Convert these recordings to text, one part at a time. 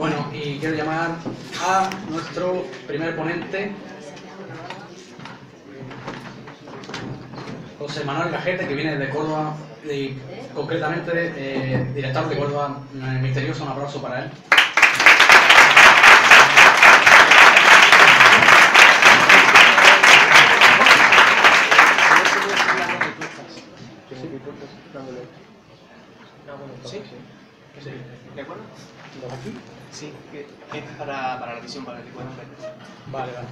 Bueno, y quiero llamar a nuestro primer ponente, José Manuel Gajete, que viene de Córdoba, y concretamente director de Córdoba Misteriosa. Un aplauso para él. ¿Sí? ¿De acuerdo? Sí, que es para la visión, para que puedan ver. Vale, vale.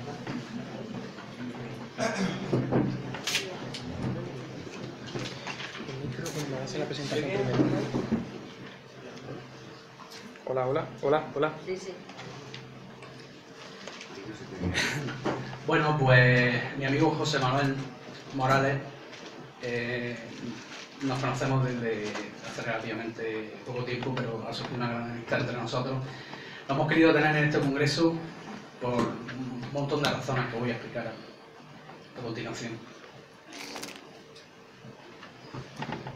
El micro cuando hace la presentación primero. Hola, hola, hola, hola. Sí, sí. Bueno, pues mi amigo José Manuel Morales, nos conocemos desde hace relativamente poco tiempo, pero ha surgido una gran amistad entre nosotros. Lo hemos querido tener en este congreso por un montón de razones que voy a explicar a continuación.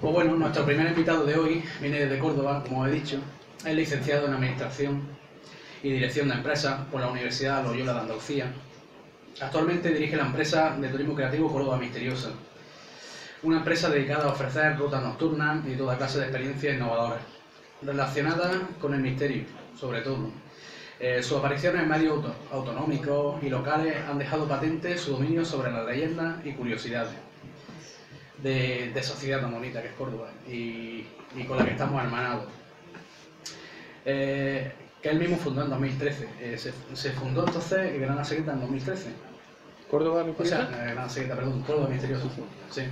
Pues bueno, nuestro primer invitado de hoy viene desde Córdoba, como he dicho. Es licenciado en Administración y Dirección de Empresas por la Universidad Loyola de Andalucía. Actualmente dirige la empresa de turismo creativo Córdoba Misteriosa, una empresa dedicada a ofrecer rutas nocturnas y toda clase de experiencias innovadoras, relacionadas con el misterio, sobre todo. Sus apariciones en medios autonómicos y locales han dejado patente su dominio sobre las leyendas y curiosidades de esa ciudad tan bonita que es Córdoba y con la que estamos hermanados. Que él mismo fundó en 2013. Se fundó entonces Granada Secreta en 2013. ¿Córdoba O sea, Misteriosa? Granada Secreta, perdón, Córdoba Misteriosa. Sí.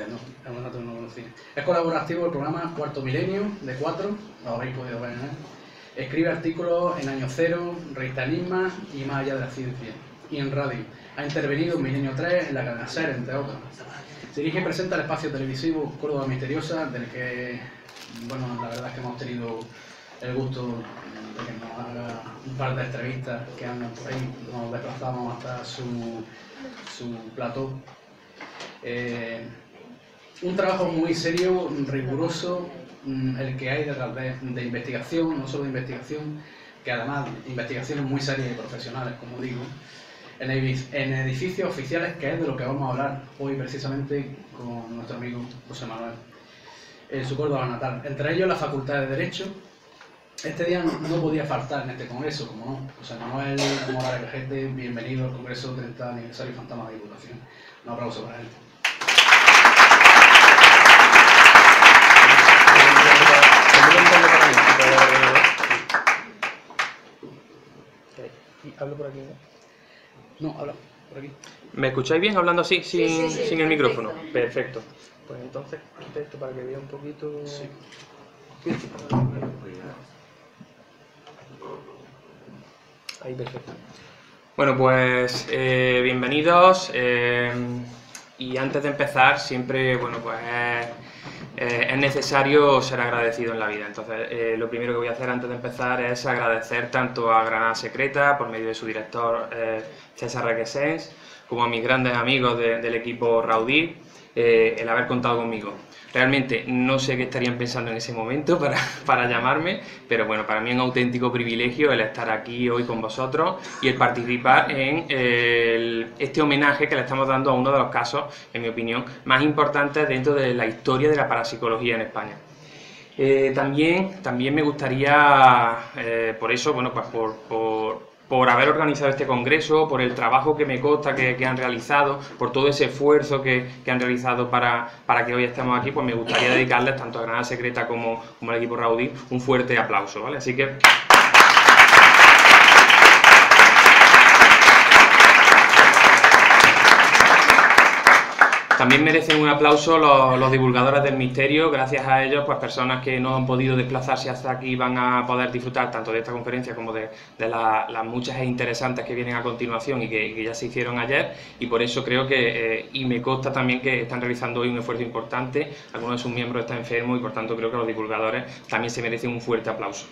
No, es un dato que no conocía. Es colaborativo el programa Cuarto Milenio de 4, lo habréis podido ver, ¿eh? Escribe artículos en Año Cero, Revista Enigma y Más Allá de la Ciencia. Y en radio. Ha intervenido en Milenio 3, en la cadena SER, entre otros. Dirige y presenta el espacio televisivo Córdoba Misteriosa, del que, bueno, la verdad es que hemos tenido el gusto de que nos haga un par de entrevistas que andan por ahí. Nos desplazamos hasta su plató. Un trabajo muy serio, riguroso, el que hay detrás de investigación, no solo de investigación, que además investigaciones muy serias y profesionales, como digo, en edificios oficiales, que es de lo que vamos a hablar hoy precisamente con nuestro amigo José Manuel, en su Córdoba natal. Entre ellos la Facultad de Derecho. Este día no podía faltar en este congreso, como no. José Manuel Morales Gajete, bienvenido al Congreso 30 Aniversario Fantasma de Diputación. Un aplauso para él. Hablo por aquí, ¿no? No, habla por aquí. ¿Me escucháis bien hablando así, sin Sí, el micrófono? perfecto. Perfecto. Pues entonces, quita esto para que vea un poquito. Sí. Ahí, perfecto. Bueno, pues bienvenidos. Y antes de empezar, siempre, bueno, pues es necesario ser agradecido en la vida. Entonces, lo primero que voy a hacer antes de empezar es agradecer tanto a Granada Secreta, por medio de su director César Requesens, como a mis grandes amigos del equipo Raudí, el haber contado conmigo. Realmente no sé qué estarían pensando en ese momento para llamarme, pero bueno, para mí es un auténtico privilegio el estar aquí hoy con vosotros y el participar en este homenaje que le estamos dando a uno de los casos, en mi opinión, más importantes dentro de la historia de la parapsicología en España. También me gustaría, por eso, bueno, pues por haber organizado este congreso, por el trabajo que me consta que han realizado, por todo ese esfuerzo que han realizado para que hoy estemos aquí, pues me gustaría dedicarles tanto a Granada Secreta como al equipo Raudí un fuerte aplauso, ¿vale? Así que... También merecen un aplauso los divulgadores del misterio. Gracias a ellos, pues personas que no han podido desplazarse hasta aquí van a poder disfrutar tanto de esta conferencia como de las muchas e interesantes que vienen a continuación y que ya se hicieron ayer, y por eso creo que, y me consta también que están realizando hoy un esfuerzo importante. Algunos de sus miembros están enfermos y por tanto creo que los divulgadores también se merecen un fuerte aplauso.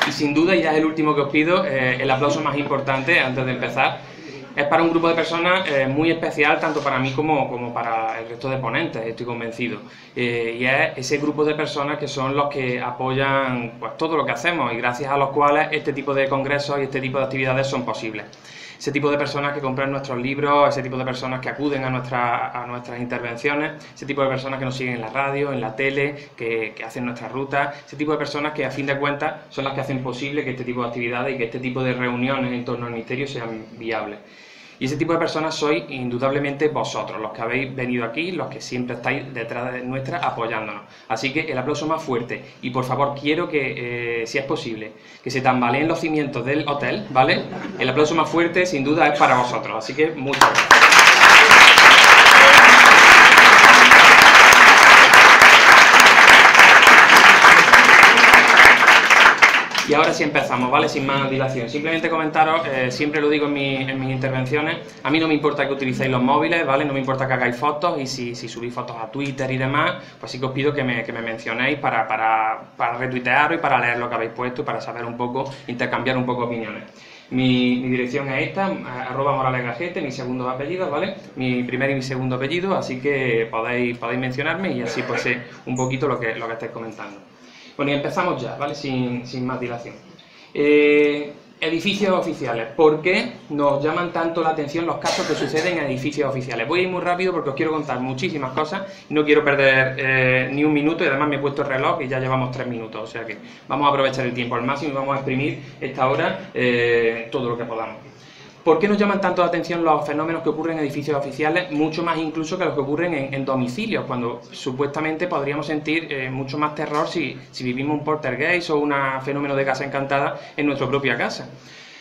Y sin duda, y ya es el último que os pido, el aplauso más importante antes de empezar, es para un grupo de personas muy especial, tanto para mí como para el resto de ponentes, estoy convencido. Y es ese grupo de personas que son los que apoyan pues, todo lo que hacemos y gracias a los cuales este tipo de congresos y este tipo de actividades son posibles. Ese tipo de personas que compran nuestros libros, ese tipo de personas que acuden a nuestras intervenciones, ese tipo de personas que nos siguen en la radio, en la tele, que hacen nuestras rutas, ese tipo de personas que a fin de cuentas son las que hacen posible que este tipo de actividades y que este tipo de reuniones en torno al misterio sean viables. Y ese tipo de personas sois indudablemente vosotros, los que habéis venido aquí, los que siempre estáis detrás de nuestra apoyándonos. Así que el aplauso más fuerte. Y por favor, quiero que, si es posible, que se tambaleen los cimientos del hotel, ¿vale? El aplauso más fuerte, sin duda, es para vosotros. Así que muchas gracias. Y ahora sí empezamos, ¿vale? Sin más dilación. Simplemente comentaros, siempre lo digo en mis intervenciones, a mí no me importa que utilicéis los móviles, ¿vale? No me importa que hagáis fotos y si subís fotos a Twitter y demás, pues sí que os pido que me mencionéis para retuitearos y para leer lo que habéis puesto y para saber un poco, intercambiar un poco opiniones. Mi dirección es esta, @moralesgajete, mis segundos apellidos, ¿vale? Mi primer y mi segundo apellido, así que podéis mencionarme y así pues sé un poquito lo que estáis comentando. Bueno, y empezamos ya, ¿vale? Sin más dilación. Edificios oficiales. ¿Por qué nos llaman tanto la atención los casos que suceden en edificios oficiales? Voy a ir muy rápido porque os quiero contar muchísimas cosas y no quiero perder ni un minuto y además me he puesto el reloj y ya llevamos 3 minutos, o sea que vamos a aprovechar el tiempo al máximo y vamos a exprimir esta hora todo lo que podamos. ¿Por qué nos llaman tanto la atención los fenómenos que ocurren en edificios oficiales, mucho más incluso que los que ocurren en domicilios, cuando supuestamente podríamos sentir mucho más terror si vivimos un poltergeist o un fenómeno de casa encantada en nuestra propia casa?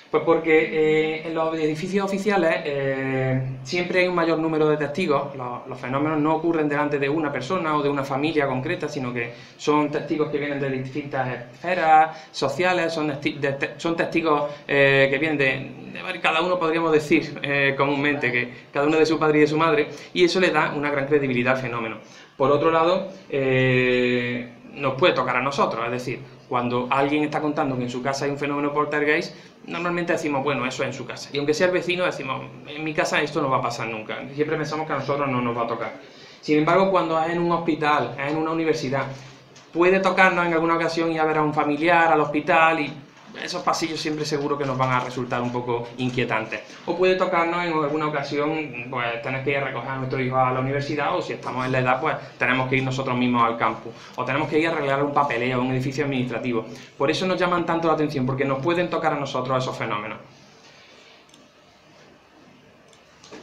Pues porque en los edificios oficiales siempre hay un mayor número de testigos. Los fenómenos no ocurren delante de una persona o de una familia concreta, sino que son testigos que vienen de distintas esferas sociales, son testigos que vienen de cada uno, podríamos decir comúnmente, que cada uno de su padre y de su madre, y eso le da una gran credibilidad al fenómeno. Por otro lado, nos puede tocar a nosotros, es decir, cuando alguien está contando que en su casa hay un fenómeno poltergeist, normalmente decimos, bueno, eso es en su casa. Y aunque sea el vecino, decimos, en mi casa esto no va a pasar nunca. Siempre pensamos que a nosotros no nos va a tocar. Sin embargo, cuando es en un hospital, es en una universidad, puede tocarnos en alguna ocasión ir a ver a un familiar al hospital y esos pasillos siempre seguro que nos van a resultar un poco inquietantes. O puede tocarnos en alguna ocasión, pues tener que ir a recoger a nuestro hijo a la universidad, o si estamos en la edad, pues tenemos que ir nosotros mismos al campus. O tenemos que ir a arreglar un papeleo, un edificio administrativo. Por eso nos llaman tanto la atención, porque nos pueden tocar a nosotros esos fenómenos.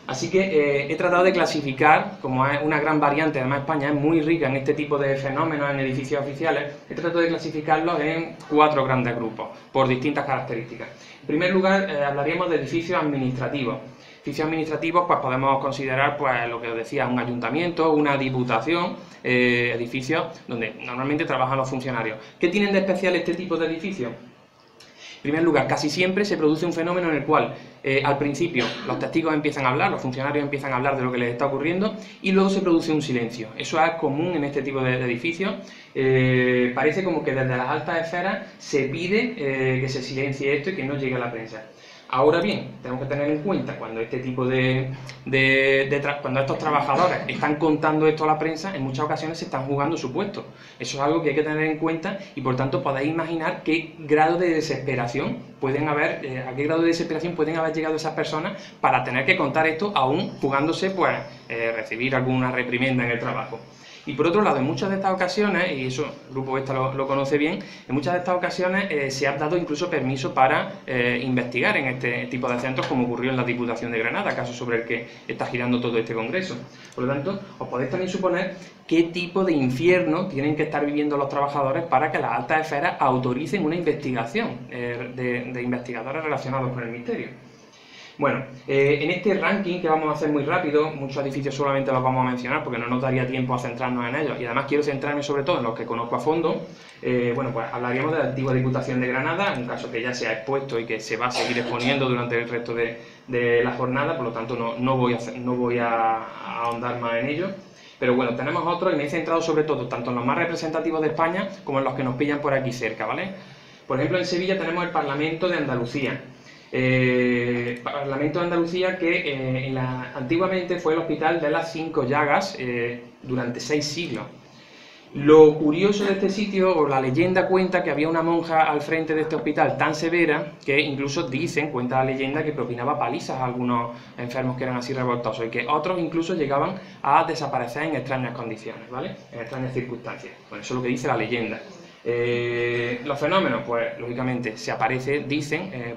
Así que he tratado de clasificar, como es una gran variante, además España es muy rica en este tipo de fenómenos en edificios oficiales, he tratado de clasificarlos en 4 grandes grupos, por distintas características. En primer lugar, hablaríamos de edificios administrativos. Edificios administrativos, pues podemos considerar, pues lo que os decía, un ayuntamiento, una diputación, edificios donde normalmente trabajan los funcionarios. ¿Qué tienen de especial este tipo de edificios? En primer lugar, casi siempre se produce un fenómeno en el cual al principio los testigos empiezan a hablar, los funcionarios empiezan a hablar de lo que les está ocurriendo y luego se produce un silencio. Eso es común en este tipo de edificios. Parece como que desde las altas esferas se pide que se silencie esto y que no llegue a la prensa. Ahora bien, tenemos que tener en cuenta cuando este tipo cuando estos trabajadores están contando esto a la prensa, en muchas ocasiones se están jugando su puesto. Eso es algo que hay que tener en cuenta y por tanto podéis imaginar qué grado de desesperación pueden haber, llegado esas personas para tener que contar esto aún jugándose pues recibir alguna reprimenda en el trabajo. Y por otro lado, en muchas de estas ocasiones, y eso el grupo esta lo conoce bien, en muchas de estas ocasiones se ha dado incluso permiso para investigar en este tipo de centros, como ocurrió en la Diputación de Granada, caso sobre el que está girando todo este congreso. Por lo tanto, os podéis también suponer qué tipo de infierno tienen que estar viviendo los trabajadores para que las altas esferas autoricen una investigación de investigadores relacionados con el misterio. Bueno, en este ranking que vamos a hacer muy rápido, muchos edificios solamente los vamos a mencionar porque no nos daría tiempo a centrarnos en ellos y además quiero centrarme sobre todo en los que conozco a fondo. Bueno, pues hablaríamos de la antigua Diputación de Granada, un caso que ya se ha expuesto y que se va a seguir exponiendo durante el resto de la jornada, por lo tanto no voy a ahondar más en ello. Pero bueno, tenemos otros y me he centrado sobre todo tanto en los más representativos de España como en los que nos pillan por aquí cerca, ¿vale? Por ejemplo, en Sevilla tenemos el Parlamento de Andalucía. Parlamento de Andalucía que antiguamente fue el hospital de las 5 llagas durante 6 siglos. Lo curioso de este sitio, o la leyenda cuenta que había una monja al frente de este hospital tan severa que incluso cuenta la leyenda, que propinaba palizas a algunos enfermos que eran así revoltosos y que otros incluso llegaban a desaparecer en extrañas condiciones, ¿vale? En extrañas circunstancias. Bueno, eso es lo que dice la leyenda. Los fenómenos, pues lógicamente se aparece,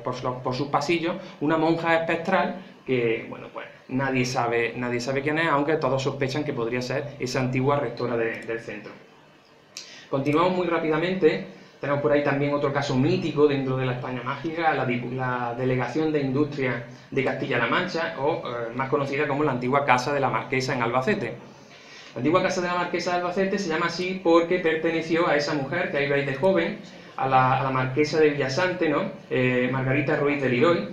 por sus pasillos, una monja espectral que, bueno, pues nadie sabe quién es, aunque todos sospechan que podría ser esa antigua rectora del centro. Continuamos muy rápidamente. Tenemos por ahí también otro caso mítico dentro de la España mágica, la Delegación de Industria de Castilla-La Mancha, o más conocida como la antigua Casa de la Marquesa en Albacete. La antigua Casa de la Marquesa de Albacete se llama así porque perteneció a esa mujer que ahí veis de joven, a la Marquesa de Villasante, ¿no? Margarita Ruiz de Liori,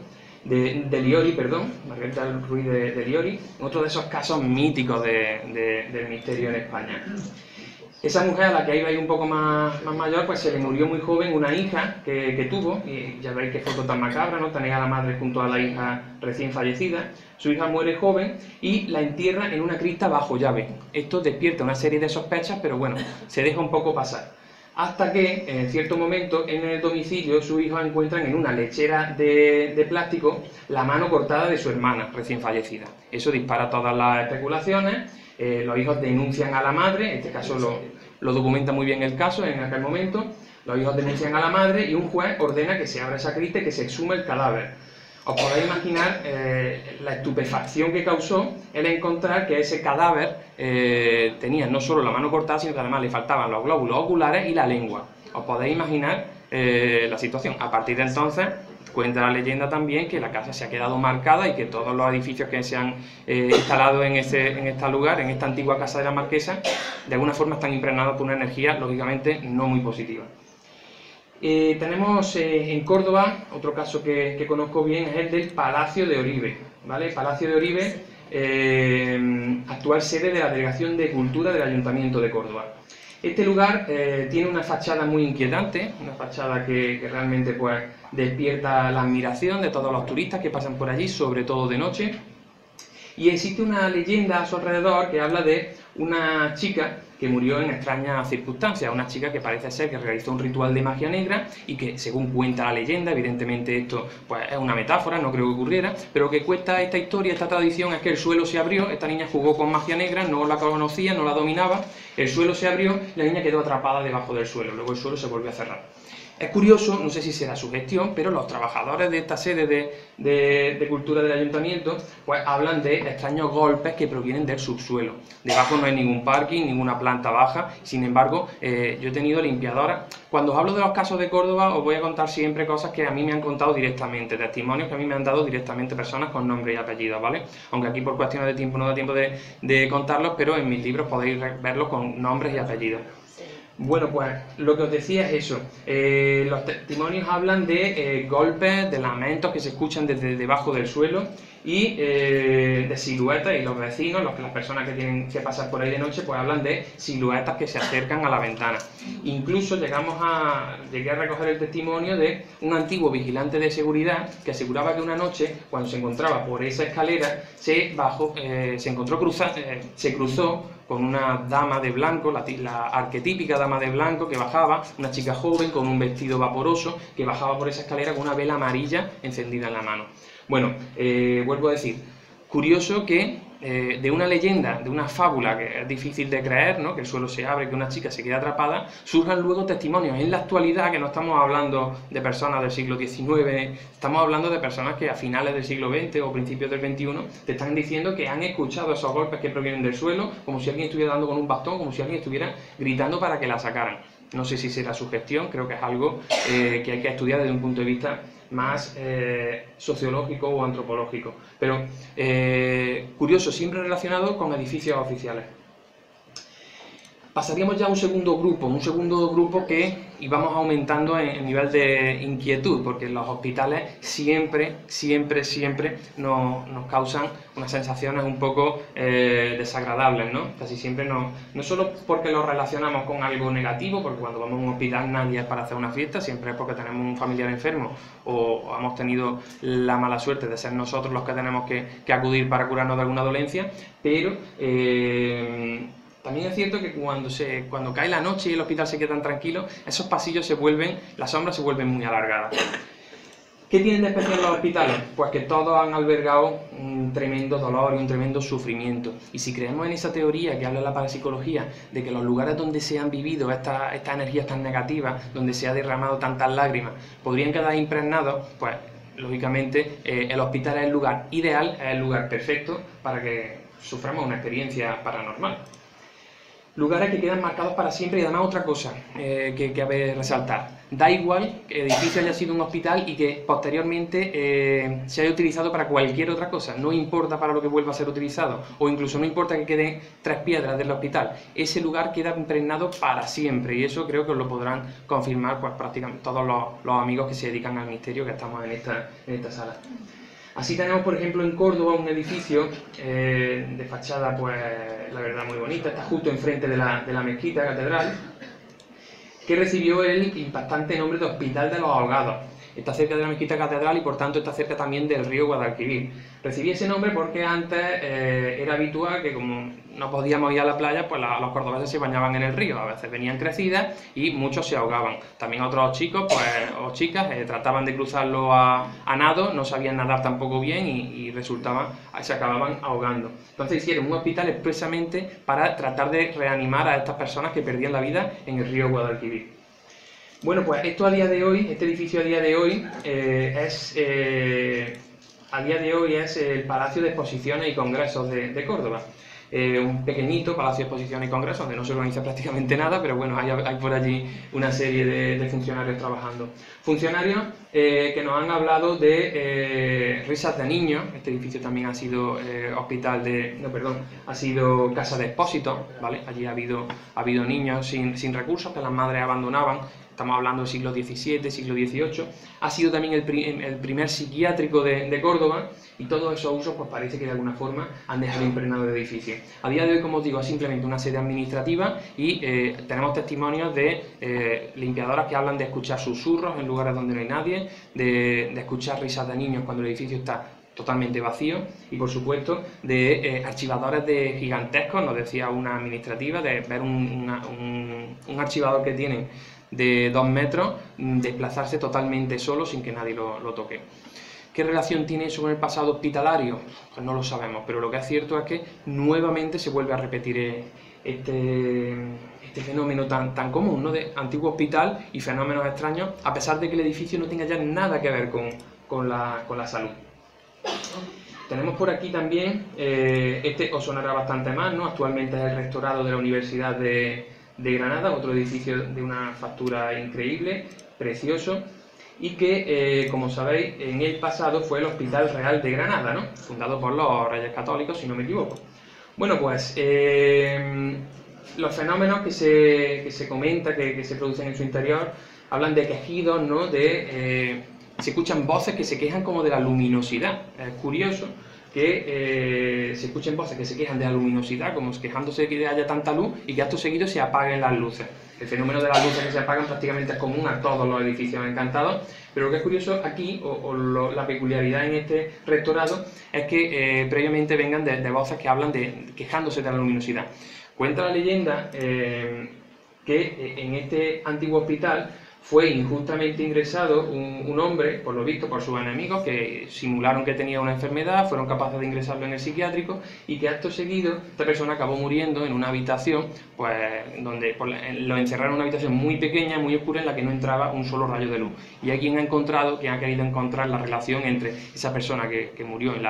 Margarita Ruiz de Liori, otro de esos casos míticos del misterio en España. Esa mujer, a la que ahí veis un poco más mayor, pues se le murió muy joven una hija que tuvo, y ya veis qué foto tan macabra, ¿no? Tenéis a la madre junto a la hija recién fallecida. Su hija muere joven y la entierra en una cripta bajo llave. Esto despierta una serie de sospechas, pero bueno, se deja un poco pasar. Hasta que, en cierto momento, en el domicilio, sus hijos encuentran en una lechera de plástico la mano cortada de su hermana recién fallecida. Eso dispara todas las especulaciones. Los hijos denuncian a la madre, en este caso lo documenta muy bien el caso en aquel momento. Los hijos denuncian a la madre y un juez ordena que se abra esa cripta y que se exhume el cadáver. Os podéis imaginar la estupefacción que causó el encontrar que ese cadáver tenía no solo la mano cortada, sino que además le faltaban los glóbulos oculares y la lengua. Os podéis imaginar la situación. A partir de entonces, cuenta la leyenda también que la casa se ha quedado marcada y que todos los edificios que se han instalado en este lugar, en esta antigua Casa de la Marquesa, de alguna forma están impregnados por una energía, lógicamente, no muy positiva. Tenemos en Córdoba, otro caso que conozco bien, es el del Palacio de Oribe, ¿vale? Palacio de Oribe, actual sede de la Delegación de Cultura del Ayuntamiento de Córdoba. Este lugar tiene una fachada muy inquietante, una fachada que realmente pues despierta la admiración de todos los turistas que pasan por allí, sobre todo de noche. Y existe una leyenda a su alrededor que habla de una chica que murió en extrañas circunstancias, una chica que parece ser que realizó un ritual de magia negra y que, según cuenta la leyenda, evidentemente esto pues es una metáfora, no creo que ocurriera, pero que cuenta esta historia, esta tradición, es que el suelo se abrió, esta niña jugó con magia negra, no la conocía, no la dominaba, el suelo se abrió y la niña quedó atrapada debajo del suelo, luego el suelo se volvió a cerrar. Es curioso, no sé si será su gestión, pero los trabajadores de esta sede de cultura del ayuntamiento pues hablan de extraños golpes que provienen del subsuelo. Debajo no hay ningún parking, ninguna planta baja, sin embargo, yo he tenido limpiadoras. Cuando os hablo de los casos de Córdoba, os voy a contar siempre cosas que a mí me han contado directamente, testimonios que a mí me han dado directamente personas con nombre y apellido, ¿vale? Aunque aquí por cuestiones de tiempo no da tiempo de contarlos, pero en mis libros podéis verlos con nombres y apellidos. Bueno, pues lo que os decía es eso. Los testimonios hablan de golpes, de lamentos que se escuchan desde debajo del suelo y de siluetas, y los vecinos, las personas que tienen que pasar por ahí de noche, pues hablan de siluetas que se acercan a la ventana. Incluso llegué a recoger el testimonio de un antiguo vigilante de seguridad que aseguraba que una noche, cuando se encontraba por esa escalera, se cruzó con una dama de blanco, la arquetípica dama de blanco que bajaba, una chica joven con un vestido vaporoso que bajaba por esa escalera con una vela amarilla encendida en la mano. Bueno, vuelvo a decir, curioso que de una leyenda, de una fábula que es difícil de creer, ¿no? Que el suelo se abre, que una chica se queda atrapada, surjan luego testimonios. En la actualidad, que no estamos hablando de personas del siglo XIX, estamos hablando de personas que a finales del siglo XX o principios del XXI te están diciendo que han escuchado esos golpes que provienen del suelo, como si alguien estuviera dando con un bastón, como si alguien estuviera gritando para que la sacaran. No sé si será su gestión, creo que es algo que hay que estudiar desde un punto de vista más sociológico o antropológico, pero curioso, siempre relacionado con edificios oficiales. pasaríamos ya a un segundo grupo que íbamos aumentando en nivel de inquietud, porque los hospitales siempre nos causan unas sensaciones un poco desagradables, ¿no? Casi siempre no solo porque los relacionamos con algo negativo, porque cuando vamos a un hospital nadie es para hacer una fiesta, siempre es porque tenemos un familiar enfermo o hemos tenido la mala suerte de ser nosotros los que tenemos que acudir para curarnos de alguna dolencia, pero también es cierto que cuando cae la noche y el hospital se queda tan tranquilo, esos pasillos las sombras se vuelven muy alargadas. ¿Qué tienen de especial los hospitales? Pues que todos han albergado un tremendo dolor y un tremendo sufrimiento. Y si creemos en esa teoría que habla la parapsicología, de que los lugares donde se han vivido estas energías tan negativas, donde se ha derramado tantas lágrimas, podrían quedar impregnados, pues lógicamente el hospital es el lugar ideal, es el lugar perfecto para que suframos una experiencia paranormal. Lugares que quedan marcados para siempre y además otra cosa que cabe resaltar. Da igual que el edificio haya sido un hospital y que posteriormente se haya utilizado para cualquier otra cosa. No importa para lo que vuelva a ser utilizado o incluso no importa que queden 3 piedras del hospital. Ese lugar queda impregnado para siempre y eso creo que os lo podrán confirmar pues prácticamente todos los amigos que se dedican al misterio que estamos en esta sala. Así tenemos, por ejemplo, en Córdoba un edificio de fachada, pues la verdad muy bonita, está justo enfrente de la mezquita catedral, que recibió el impactante nombre de Hospital de los Ahogados. Está cerca de la mezquita catedral y por tanto está cerca también del río Guadalquivir. Recibí ese nombre porque antes era habitual que como no podíamos ir a la playa, pues los cordobeses se bañaban en el río, a veces venían crecidas y muchos se ahogaban. También otros chicos o chicas trataban de cruzarlo a nado, no sabían nadar tampoco bien y se acababan ahogando. Entonces hicieron un hospital expresamente para tratar de reanimar a estas personas que perdían la vida en el río Guadalquivir. Bueno, pues esto a día de hoy, este edificio a día de hoy es el Palacio de Exposiciones y Congresos de Córdoba. Un pequeñito Palacio de Exposiciones y Congresos donde no se organiza prácticamente nada, pero bueno, hay por allí una serie de funcionarios trabajando. Funcionarios que nos han hablado de risas de niños. Este edificio también ha sido ha sido casa de expósitos, ¿vale? Allí ha habido niños sin recursos que las madres abandonaban. Estamos hablando del siglo XVII, siglo XVIII. Ha sido también el primer psiquiátrico de Córdoba y todos esos usos pues parece que de alguna forma han dejado impregnado el edificio. A día de hoy, como os digo, es simplemente una sede administrativa y tenemos testimonios de limpiadoras que hablan de escuchar susurros en lugares donde no hay nadie, de escuchar risas de niños cuando el edificio está totalmente vacío y por supuesto de archivadores gigantescos, nos decía una administrativa, de ver un archivador que tienen de 2 metros, desplazarse totalmente solo sin que nadie lo toque. ¿Qué relación tiene eso con el pasado hospitalario? Pues no lo sabemos, pero lo que es cierto es que nuevamente se vuelve a repetir este fenómeno tan común, ¿no? De antiguo hospital y fenómenos extraños, a pesar de que el edificio no tenga ya nada que ver con la salud. Tenemos por aquí también, os sonará bastante más, ¿no? Actualmente es el rectorado de la Universidad de Granada, otro edificio de una factura increíble, precioso, y que, como sabéis, en el pasado fue el Hospital Real de Granada, ¿no? Fundado por los Reyes Católicos, si no me equivoco. Bueno, pues los fenómenos que se comenta, que se producen en su interior, hablan de quejidos, ¿no? Se escuchan voces que se quejan como de la luminosidad. Es curioso que se escuchen voces que se quejan de la luminosidad, como quejándose de que haya tanta luz y que acto seguido se apaguen las luces. El fenómeno de las luces que se apagan prácticamente es común a todos los edificios encantados, pero lo que es curioso aquí, la peculiaridad en este rectorado, es que previamente vengan de voces que hablan quejándose de la luminosidad. Cuenta la leyenda que en este antiguo hospital fue injustamente ingresado un hombre, por lo visto por sus enemigos, que simularon que tenía una enfermedad, fueron capaces de ingresarlo en el psiquiátrico y que acto seguido esta persona acabó muriendo en una habitación, pues donde lo encerraron en una habitación muy pequeña, muy oscura, en la que no entraba un solo rayo de luz. Y hay quien ha querido encontrar la relación entre esa persona que murió en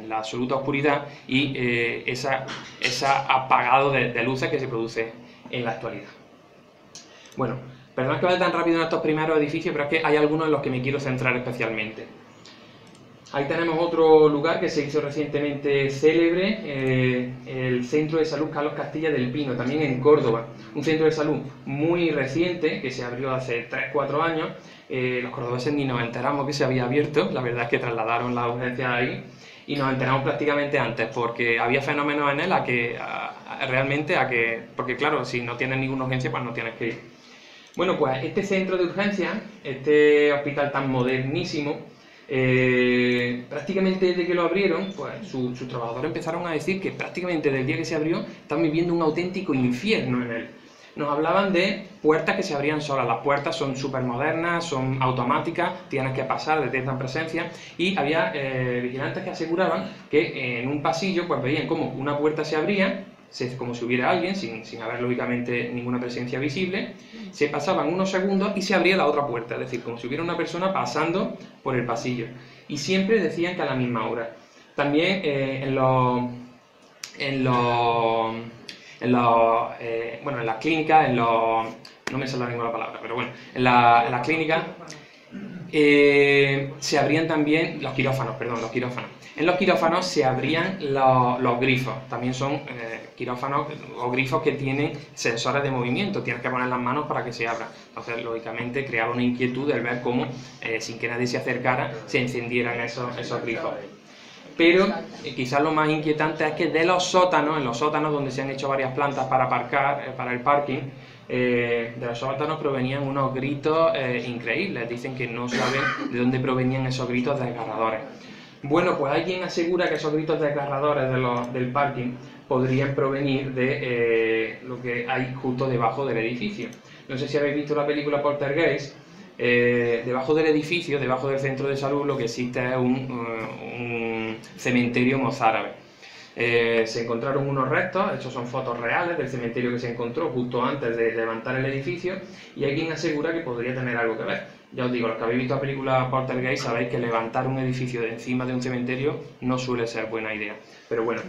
la absoluta oscuridad y ese apagado de luces que se produce en la actualidad. Bueno, perdón que vaya tan rápido en estos primeros edificios, pero es que hay algunos en los que me quiero centrar especialmente. Ahí tenemos otro lugar que se hizo recientemente célebre, el Centro de Salud Carlos Castilla del Pino, también en Córdoba. Un centro de salud muy reciente, que se abrió hace 3-4 años. Los cordobeses ni nos enteramos que se había abierto, la verdad es que trasladaron la urgencia ahí y nos enteramos prácticamente antes, porque había fenómenos en él porque claro, si no tienes ninguna urgencia, pues no tienes que ir. Bueno, pues este centro de urgencia, este hospital tan modernísimo, prácticamente desde que lo abrieron, pues sus trabajadores empezaron a decir que prácticamente desde el día que se abrió están viviendo un auténtico infierno en él. Nos hablaban de puertas que se abrían solas. Las puertas son súper modernas, son automáticas, tienes que pasar, detectan presencia, y había vigilantes que aseguraban que en un pasillo pues veían como una puerta se abría, como si hubiera alguien, sin haber lógicamente ninguna presencia visible, se pasaban unos segundos y se abría la otra puerta, es decir, como si hubiera una persona pasando por el pasillo. Y siempre decían que a la misma hora. También en las clínicas, no me sale la palabra, pero bueno, en las clínicas se abrían también los quirófanos. En los quirófanos se abrían los grifos, también son quirófanos o grifos que tienen sensores de movimiento, tienes que poner las manos para que se abran. Entonces, lógicamente, creaba una inquietud el ver cómo, sin que nadie se acercara, se encendieran esos grifos. Pero quizás lo más inquietante es que en los sótanos donde se han hecho varias plantas para aparcar, para el parking, de los sótanos provenían unos gritos increíbles. Dicen que no saben de dónde provenían esos gritos desgarradores. Bueno, pues hay quien asegura que esos gritos desgarradores del parking podrían provenir de lo que hay justo debajo del edificio. No sé si habéis visto la película Poltergeist. Debajo del edificio, debajo del centro de salud, lo que existe es un cementerio mozárabe. Se encontraron unos restos, estos son fotos reales del cementerio que se encontró justo antes de levantar el edificio, y hay quien asegura que podría tener algo que ver. Ya os digo, los que habéis visto la película Poltergeist sabéis que levantar un edificio de encima de un cementerio no suele ser buena idea. Pero bueno.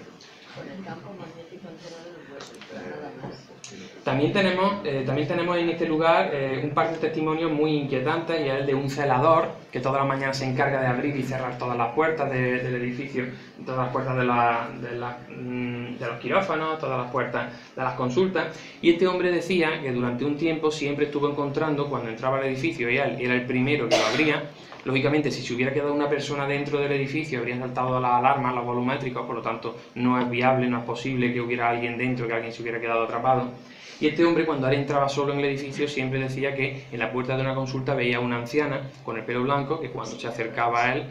Con el campo magnético entero de los huesos, pero nada más. También tenemos en este lugar un par de testimonios muy inquietantes, y es el de un celador que todas las mañanas se encarga de abrir y cerrar todas las puertas del edificio, todas las puertas de los quirófanos, todas las puertas de las consultas. Y este hombre decía que durante un tiempo siempre estuvo encontrando, cuando entraba al edificio y él era el primero que lo abría, lógicamente si se hubiera quedado una persona dentro del edificio habrían saltado las alarmas, los volumétricos, por lo tanto no es viable, no es posible que hubiera alguien dentro, que alguien se hubiera quedado atrapado. Y este hombre, cuando él entraba solo en el edificio, siempre decía que en la puerta de una consulta veía a una anciana con el pelo blanco, que cuando se acercaba a él,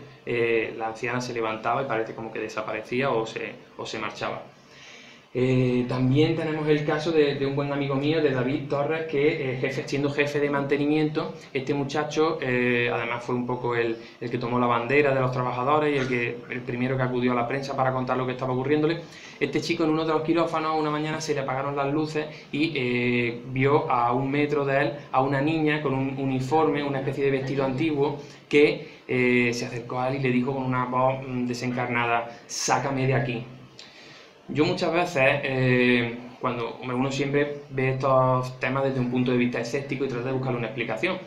la anciana se levantaba y parece como que desaparecía o se marchaba. También tenemos el caso de un buen amigo mío, de David Torres, que siendo jefe de mantenimiento, este muchacho además fue un poco el que tomó la bandera de los trabajadores y el primero que acudió a la prensa para contar lo que estaba ocurriéndole. Este chico, en uno de los quirófanos, una mañana se le apagaron las luces y vio a 1 metro de él a una niña con un uniforme, una especie de vestido antiguo, que se acercó a él y le dijo con una voz desencarnada: "Sácame de aquí". Yo muchas veces, cuando uno siempre ve estos temas desde un punto de vista escéptico y trata de buscarle una explicación.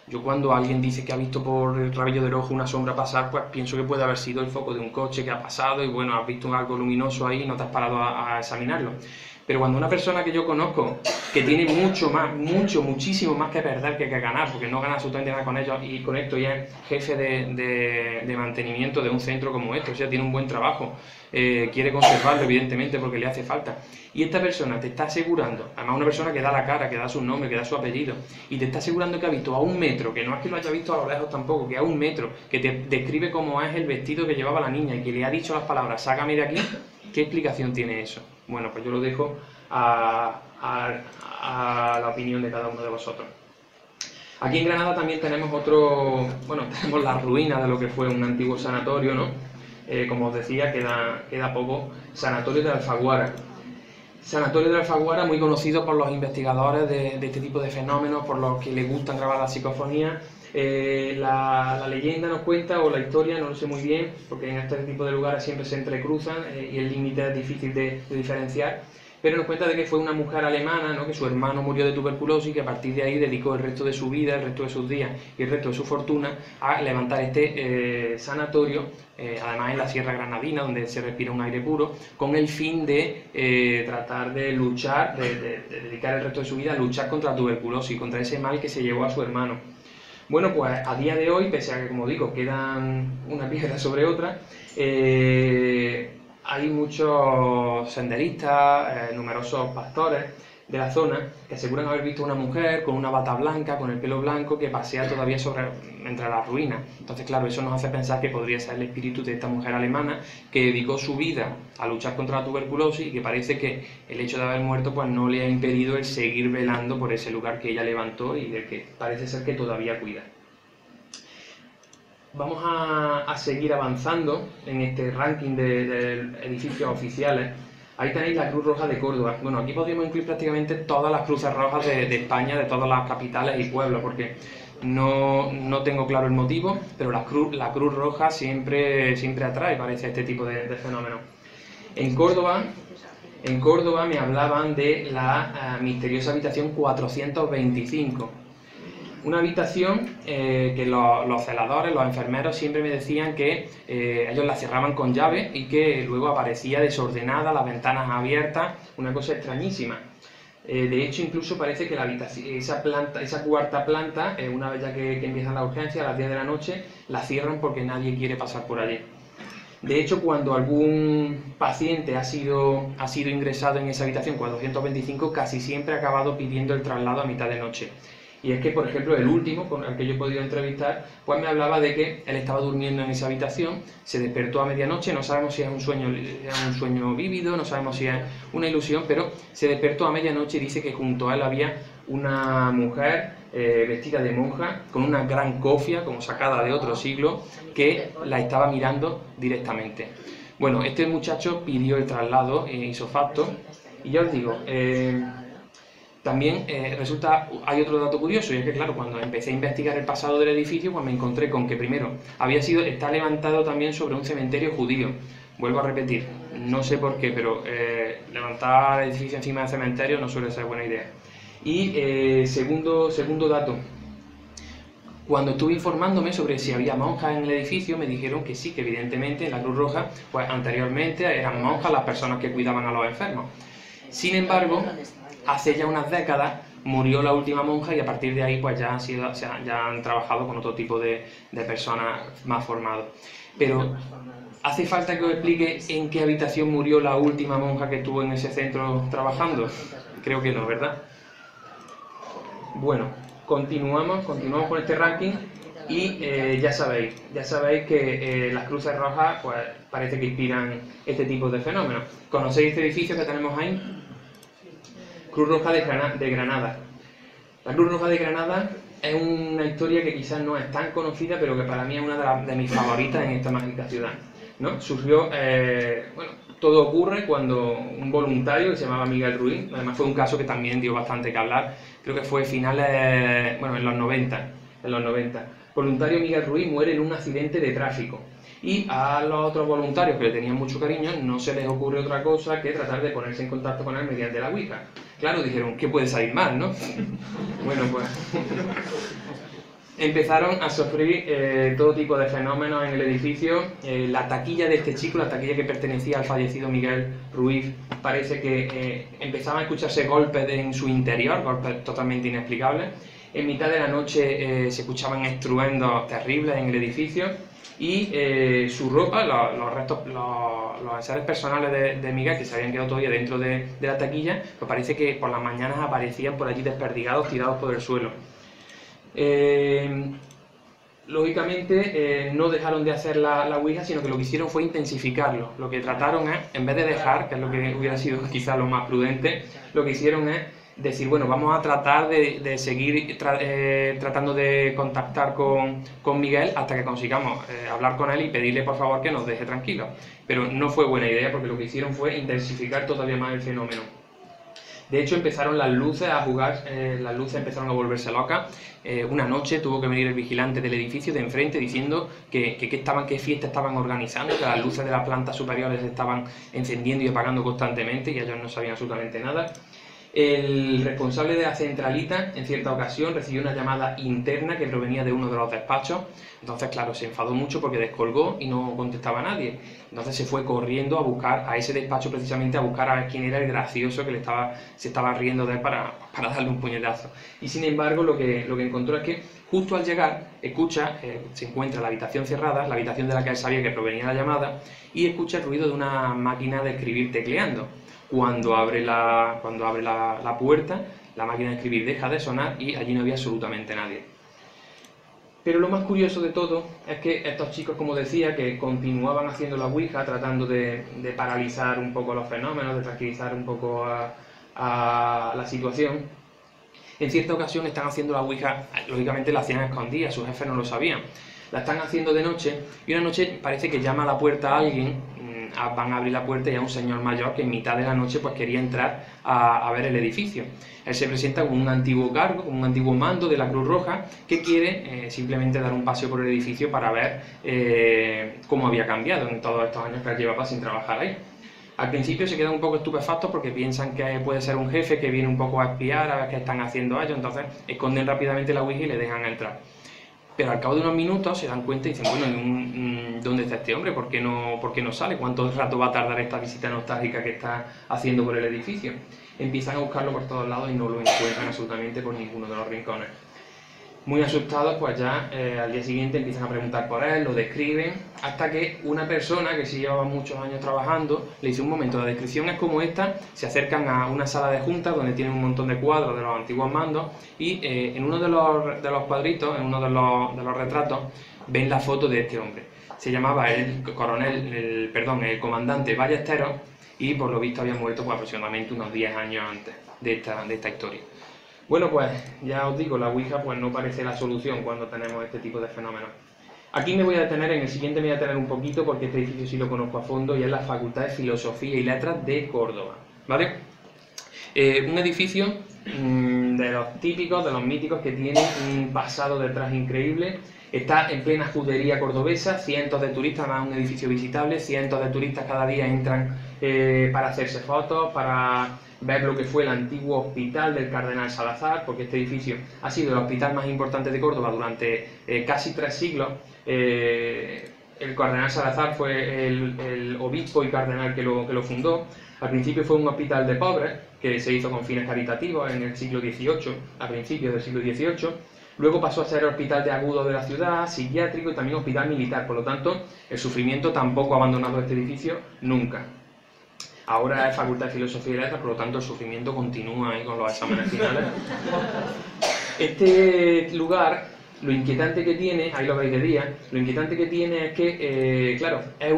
Yo, cuando alguien dice que ha visto por el rabillo del ojo una sombra pasar, pues pienso que puede haber sido el foco de un coche que ha pasado y bueno, has visto algo luminoso ahí y no te has parado a examinarlo. Pero cuando una persona que yo conozco, que tiene muchísimo más que perder que ganar, porque no gana absolutamente nada con ellos, y con esto ya es jefe de mantenimiento de un centro como este, o sea, tiene un buen trabajo, quiere conservarlo evidentemente porque le hace falta, y esta persona te está asegurando, además una persona que da la cara, que da su nombre, que da su apellido, y te está asegurando que ha visto a 1 metro, que no es que lo haya visto a lo lejos tampoco, que a 1 metro, que te describe cómo es el vestido que llevaba la niña y que le ha dicho las palabras "sácame de aquí", ¿qué explicación tiene eso? Bueno, pues yo lo dejo a la opinión de cada uno de vosotros. Aquí en Granada también tenemos tenemos las ruinas de lo que fue un antiguo sanatorio, ¿no? Como os decía, queda poco. Sanatorio de Alfaguara. Sanatorio de Alfaguara, muy conocido por los investigadores de este tipo de fenómenos, por los que les gustan grabar la psicofonía. La leyenda nos cuenta, o la historia, no lo sé muy bien, porque en este tipo de lugares siempre se entrecruzan y el límite es difícil de diferenciar, pero nos cuenta de que fue una mujer alemana, ¿no?, que su hermano murió de tuberculosis y que a partir de ahí dedicó el resto de su vida, el resto de sus días y el resto de su fortuna a levantar este sanatorio, además en la Sierra Granadina, donde se respira un aire puro, con el fin de tratar de luchar, de dedicar el resto de su vida a luchar contra la tuberculosis, contra ese mal que se llevó a su hermano. Bueno, pues a día de hoy, pese a que, como digo, quedan una piedra sobre otra, hay muchos senderistas, numerosos pastores de la zona que aseguran haber visto una mujer con una bata blanca, con el pelo blanco, que pasea todavía entre las ruinas. Entonces, claro, eso nos hace pensar que podría ser el espíritu de esta mujer alemana que dedicó su vida a luchar contra la tuberculosis y que parece que el hecho de haber muerto pues no le ha impedido el seguir velando por ese lugar que ella levantó y del que parece ser que todavía cuida. Vamos a seguir avanzando en este ranking de edificios oficiales. Ahí tenéis la Cruz Roja de Córdoba. Bueno, aquí podríamos incluir prácticamente todas las cruces rojas de España, de todas las capitales y pueblos, porque no tengo claro el motivo, pero la Cruz Roja siempre atrae, parece, este tipo de fenómenos. En Córdoba me hablaban de la misteriosa habitación 425. Una habitación que los celadores, los enfermeros, siempre me decían que ellos la cerraban con llave y que luego aparecía desordenada, las ventanas abiertas, una cosa extrañísima. De hecho, incluso parece que la habitación, esa cuarta planta, una vez ya que empiezan la urgencia, a las 10 de la noche, la cierran porque nadie quiere pasar por allí. De hecho, cuando algún paciente ha sido ingresado en esa habitación 425, casi siempre ha acabado pidiendo el traslado a mitad de noche. Y es que, por ejemplo, el último, con el que yo he podido entrevistar, pues me hablaba de que él estaba durmiendo en esa habitación, se despertó a medianoche, no sabemos si es un sueño vívido, no sabemos si es una ilusión, pero se despertó a medianoche y dice que junto a él había una mujer vestida de monja, con una gran cofia, como sacada de otro siglo, que la estaba mirando directamente. Bueno, este muchacho pidió el traslado ipso facto, y ya os digo, también hay otro dato curioso, y es que, claro, cuando empecé a investigar el pasado del edificio, pues me encontré con que, primero, está levantado también sobre un cementerio judío. Vuelvo a repetir, no sé por qué, pero levantar el edificio encima del cementerio no suele ser buena idea. Y segundo dato, cuando estuve informándome sobre si había monjas en el edificio, me dijeron que sí, que evidentemente en la Cruz Roja, pues anteriormente eran monjas las personas que cuidaban a los enfermos. Sin embargo, hace ya unas décadas murió la última monja y a partir de ahí pues ya han trabajado con otro tipo de personas más formadas. Pero ¿hace falta que os explique en qué habitación murió la última monja que estuvo en ese centro trabajando? Creo que no, ¿verdad? Bueno, continuamos con este ranking y ya sabéis que las cruces rojas pues parece que inspiran este tipo de fenómenos. ¿Conocéis este edificio que tenemos ahí? Cruz Roja de Granada. La Cruz Roja de Granada es una historia que quizás no es tan conocida, pero que para mí es una de mis favoritas en esta mágica ciudad, ¿no? Surgió, todo ocurre cuando un voluntario que se llamaba Miguel Ruiz, además fue un caso que también dio bastante que hablar, creo que fue en los 90. Voluntario Miguel Ruiz muere en un accidente de tráfico. Y a los otros voluntarios que le tenían mucho cariño no se les ocurre otra cosa que tratar de ponerse en contacto con él mediante la Ouija. Claro, dijeron, ¿qué puede salir mal, no? Bueno, pues empezaron a sufrir todo tipo de fenómenos en el edificio. La taquilla de este chico, la taquilla que pertenecía al fallecido Miguel Ruiz, parece que empezaban a escucharse golpes en su interior, golpes totalmente inexplicables. En mitad de la noche se escuchaban estruendos terribles en el edificio. Y su ropa, los enseres personales de Miguel, que se habían quedado todavía dentro de la taquilla, pues parece que por las mañanas aparecían por allí desperdigados, tirados por el suelo. Lógicamente no dejaron de hacer la Ouija, sino que lo que hicieron fue intensificarlo. Lo que trataron es, en vez de dejar, que es lo que hubiera sido quizá lo más prudente, lo que hicieron es decir, bueno, vamos a tratar de seguir tratando de contactar con Miguel hasta que consigamos hablar con él y pedirle por favor que nos deje tranquilos. Pero no fue buena idea porque lo que hicieron fue intensificar todavía más el fenómeno. De hecho, empezaron las luces a jugar, las luces empezaron a volverse locas. Una noche tuvo que venir el vigilante del edificio de enfrente diciendo qué fiesta estaban organizando, que las luces de las plantas superiores se estaban encendiendo y apagando constantemente y ellos no sabían absolutamente nada. El responsable de la centralita, en cierta ocasión, recibió una llamada interna que provenía de uno de los despachos. Entonces, claro, se enfadó mucho porque descolgó y no contestaba a nadie. Entonces se fue corriendo a buscar a ese despacho, precisamente a buscar a ver quién era el gracioso que se estaba riendo de él para darle un puñetazo. Y sin embargo, lo que encontró es que justo al llegar, se encuentra la habitación cerrada, la habitación de la que él sabía que provenía la llamada, y escucha el ruido de una máquina de escribir tecleando. Cuando abre la puerta, la máquina de escribir deja de sonar y allí no había absolutamente nadie. Pero lo más curioso de todo es que estos chicos, como decía, que continuaban haciendo la ouija, tratando de paralizar un poco los fenómenos, de tranquilizar un poco a la situación, en cierta ocasión están haciendo la ouija, lógicamente la hacían escondidas, sus jefes no lo sabían. La están haciendo de noche y una noche parece que llama a la puerta a alguien. Van a abrir la puerta y a un señor mayor que en mitad de la noche pues quería entrar a ver el edificio. Él se presenta como un antiguo cargo, como un antiguo mando de la Cruz Roja que quiere simplemente dar un paseo por el edificio para ver cómo había cambiado en todos estos años que él llevaba sin trabajar ahí. Al principio se quedan un poco estupefactos porque piensan que puede ser un jefe que viene un poco a espiar a ver qué están haciendo ellos, entonces esconden rápidamente la ouija y le dejan entrar. Pero al cabo de unos minutos se dan cuenta y dicen, bueno, ¿dónde está este hombre? ¿Por qué no sale? ¿Cuánto rato va a tardar esta visita nostálgica que está haciendo por el edificio? Empiezan a buscarlo por todos lados y no lo encuentran absolutamente por ninguno de los rincones. Muy asustados, pues ya al día siguiente empiezan a preguntar por él, lo describen, hasta que una persona que sí llevaba muchos años trabajando le dice, un momento, la descripción es como esta, se acercan a una sala de juntas donde tienen un montón de cuadros de los antiguos mandos y en uno de los cuadritos, en uno de los retratos, ven la foto de este hombre. Se llamaba el comandante Ballesteros y por lo visto había muerto pues, aproximadamente unos 10 años antes de esta historia. Bueno, pues ya os digo, la ouija pues no parece la solución cuando tenemos este tipo de fenómenos. Aquí me voy a detener, en el siguiente me voy a detener un poquito porque este edificio sí lo conozco a fondo y es la Facultad de Filosofía y Letras de Córdoba, ¿vale? Un edificio de los típicos, de los míticos, que tiene un pasado detrás increíble. Está en plena judería cordobesa, cientos de turistas, más un edificio visitable, cientos de turistas cada día entran para hacerse fotos, para ver lo que fue el antiguo hospital del Cardenal Salazar, porque este edificio ha sido el hospital más importante de Córdoba durante casi 3 siglos. El Cardenal Salazar fue el obispo y cardenal que lo fundó. Al principio fue un hospital de pobres, que se hizo con fines caritativos en el siglo XVIII, a principios del siglo XVIII. Luego pasó a ser el hospital de agudos de la ciudad, psiquiátrico y también hospital militar. Por lo tanto, el sufrimiento tampoco ha abandonado este edificio nunca. Ahora es Facultad de Filosofía y Letras, por lo tanto el sufrimiento continúa ahí con los exámenes finales. Este lugar, lo inquietante que tiene, ahí lo veis de día, lo inquietante que tiene es que, claro, es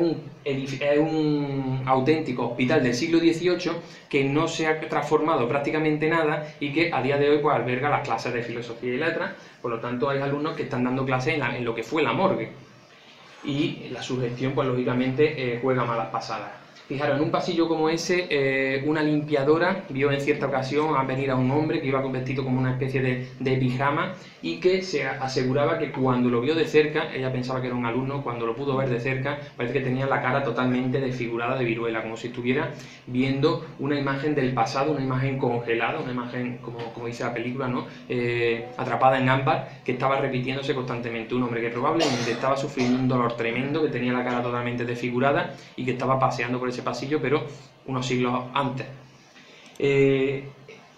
un auténtico hospital del siglo XVIII que no se ha transformado prácticamente nada y que a día de hoy pues, alberga las clases de Filosofía y Letras, por lo tanto hay alumnos que están dando clases en lo que fue la morgue. Y la sugestión, pues lógicamente, juega malas pasadas. Fijaros, en un pasillo como ese, una limpiadora vio en cierta ocasión a venir a un hombre que iba vestido como una especie de pijama y que se aseguraba que cuando lo vio de cerca, ella pensaba que era un alumno, cuando lo pudo ver de cerca, parece que tenía la cara totalmente desfigurada de viruela, como si estuviera viendo una imagen del pasado, una imagen congelada, una imagen, como dice la película, ¿no? Atrapada en ámbar, que estaba repitiéndose constantemente. Un hombre que probablemente estaba sufriendo un dolor tremendo, que tenía la cara totalmente desfigurada y que estaba paseando por ese pasillo, pero unos siglos antes.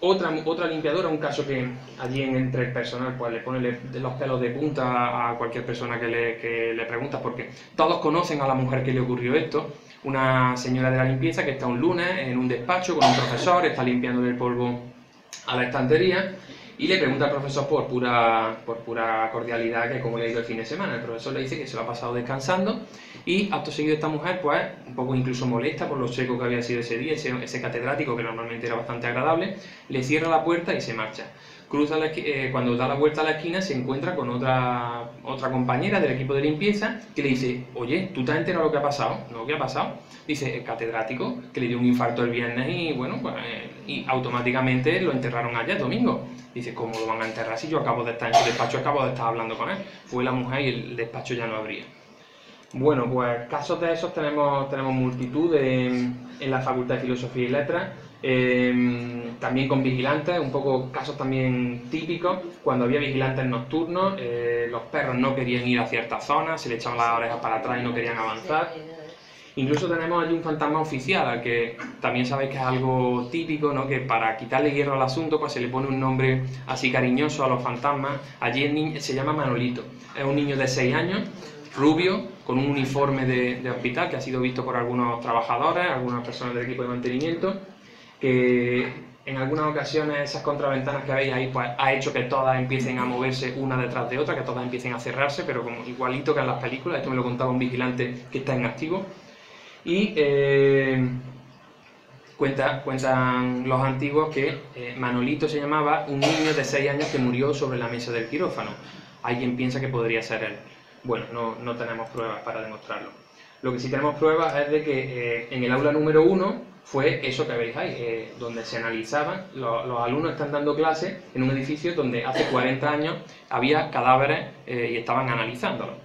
Otra limpiadora, un caso que allí entre el personal pues le pone los pelos de punta a cualquier persona que le pregunta, porque todos conocen a la mujer que le ocurrió esto, una señora de la limpieza que está un lunes en un despacho con un profesor, está limpiando el polvo a la estantería y le pregunta al profesor por pura cordialidad que cómo le ha ido el fin de semana. El profesor le dice que se lo ha pasado descansando y acto seguido esta mujer, pues un poco incluso molesta por lo seco que había sido ese día, ese catedrático que normalmente era bastante agradable, le cierra la puerta y se marcha. cuando da la vuelta a la esquina se encuentra con otra compañera del equipo de limpieza que le dice: oye, ¿tú te has enterado lo que ha pasado? ¿No? ¿Qué ha pasado? Dice: el catedrático, que le dio un infarto el viernes y bueno, pues, y automáticamente lo enterraron ayer, domingo. Dice: ¿cómo lo van a enterrar si yo acabo de estar en su despacho, acabo de estar hablando con él? Fue la mujer y el despacho ya no abría. Bueno, pues casos de esos tenemos multitud en la Facultad de Filosofía y Letras. También con vigilantes, un poco casos también típicos, cuando había vigilantes nocturnos, los perros no querían ir a ciertas zonas, se le echaban las orejas para atrás y no querían avanzar. Incluso tenemos allí un fantasma oficial, al que también sabéis que es algo típico, ¿no? Que para quitarle hierro al asunto, pues se le pone un nombre así cariñoso a los fantasmas. Allí el niño se llama Manolito, es un niño de 6 años, rubio, con un uniforme de hospital que ha sido visto por algunos trabajadores, algunas personas del equipo de mantenimiento, que en algunas ocasiones esas contraventanas que veis ahí pues ha hecho que todas empiecen a moverse una detrás de otra, que todas empiecen a cerrarse, pero como igualito que en las películas. Esto me lo contaba un vigilante que está en activo. Y cuentan los antiguos que Manolito se llamaba un niño de 6 años que murió sobre la mesa del quirófano. Alguien piensa que podría ser él. Bueno, no tenemos pruebas para demostrarlo. Lo que sí tenemos pruebas es de que en el aula número 1 fue eso que veis ahí, donde se analizaban, los alumnos están dando clases en un edificio donde hace 40 años había cadáveres y estaban analizándolos.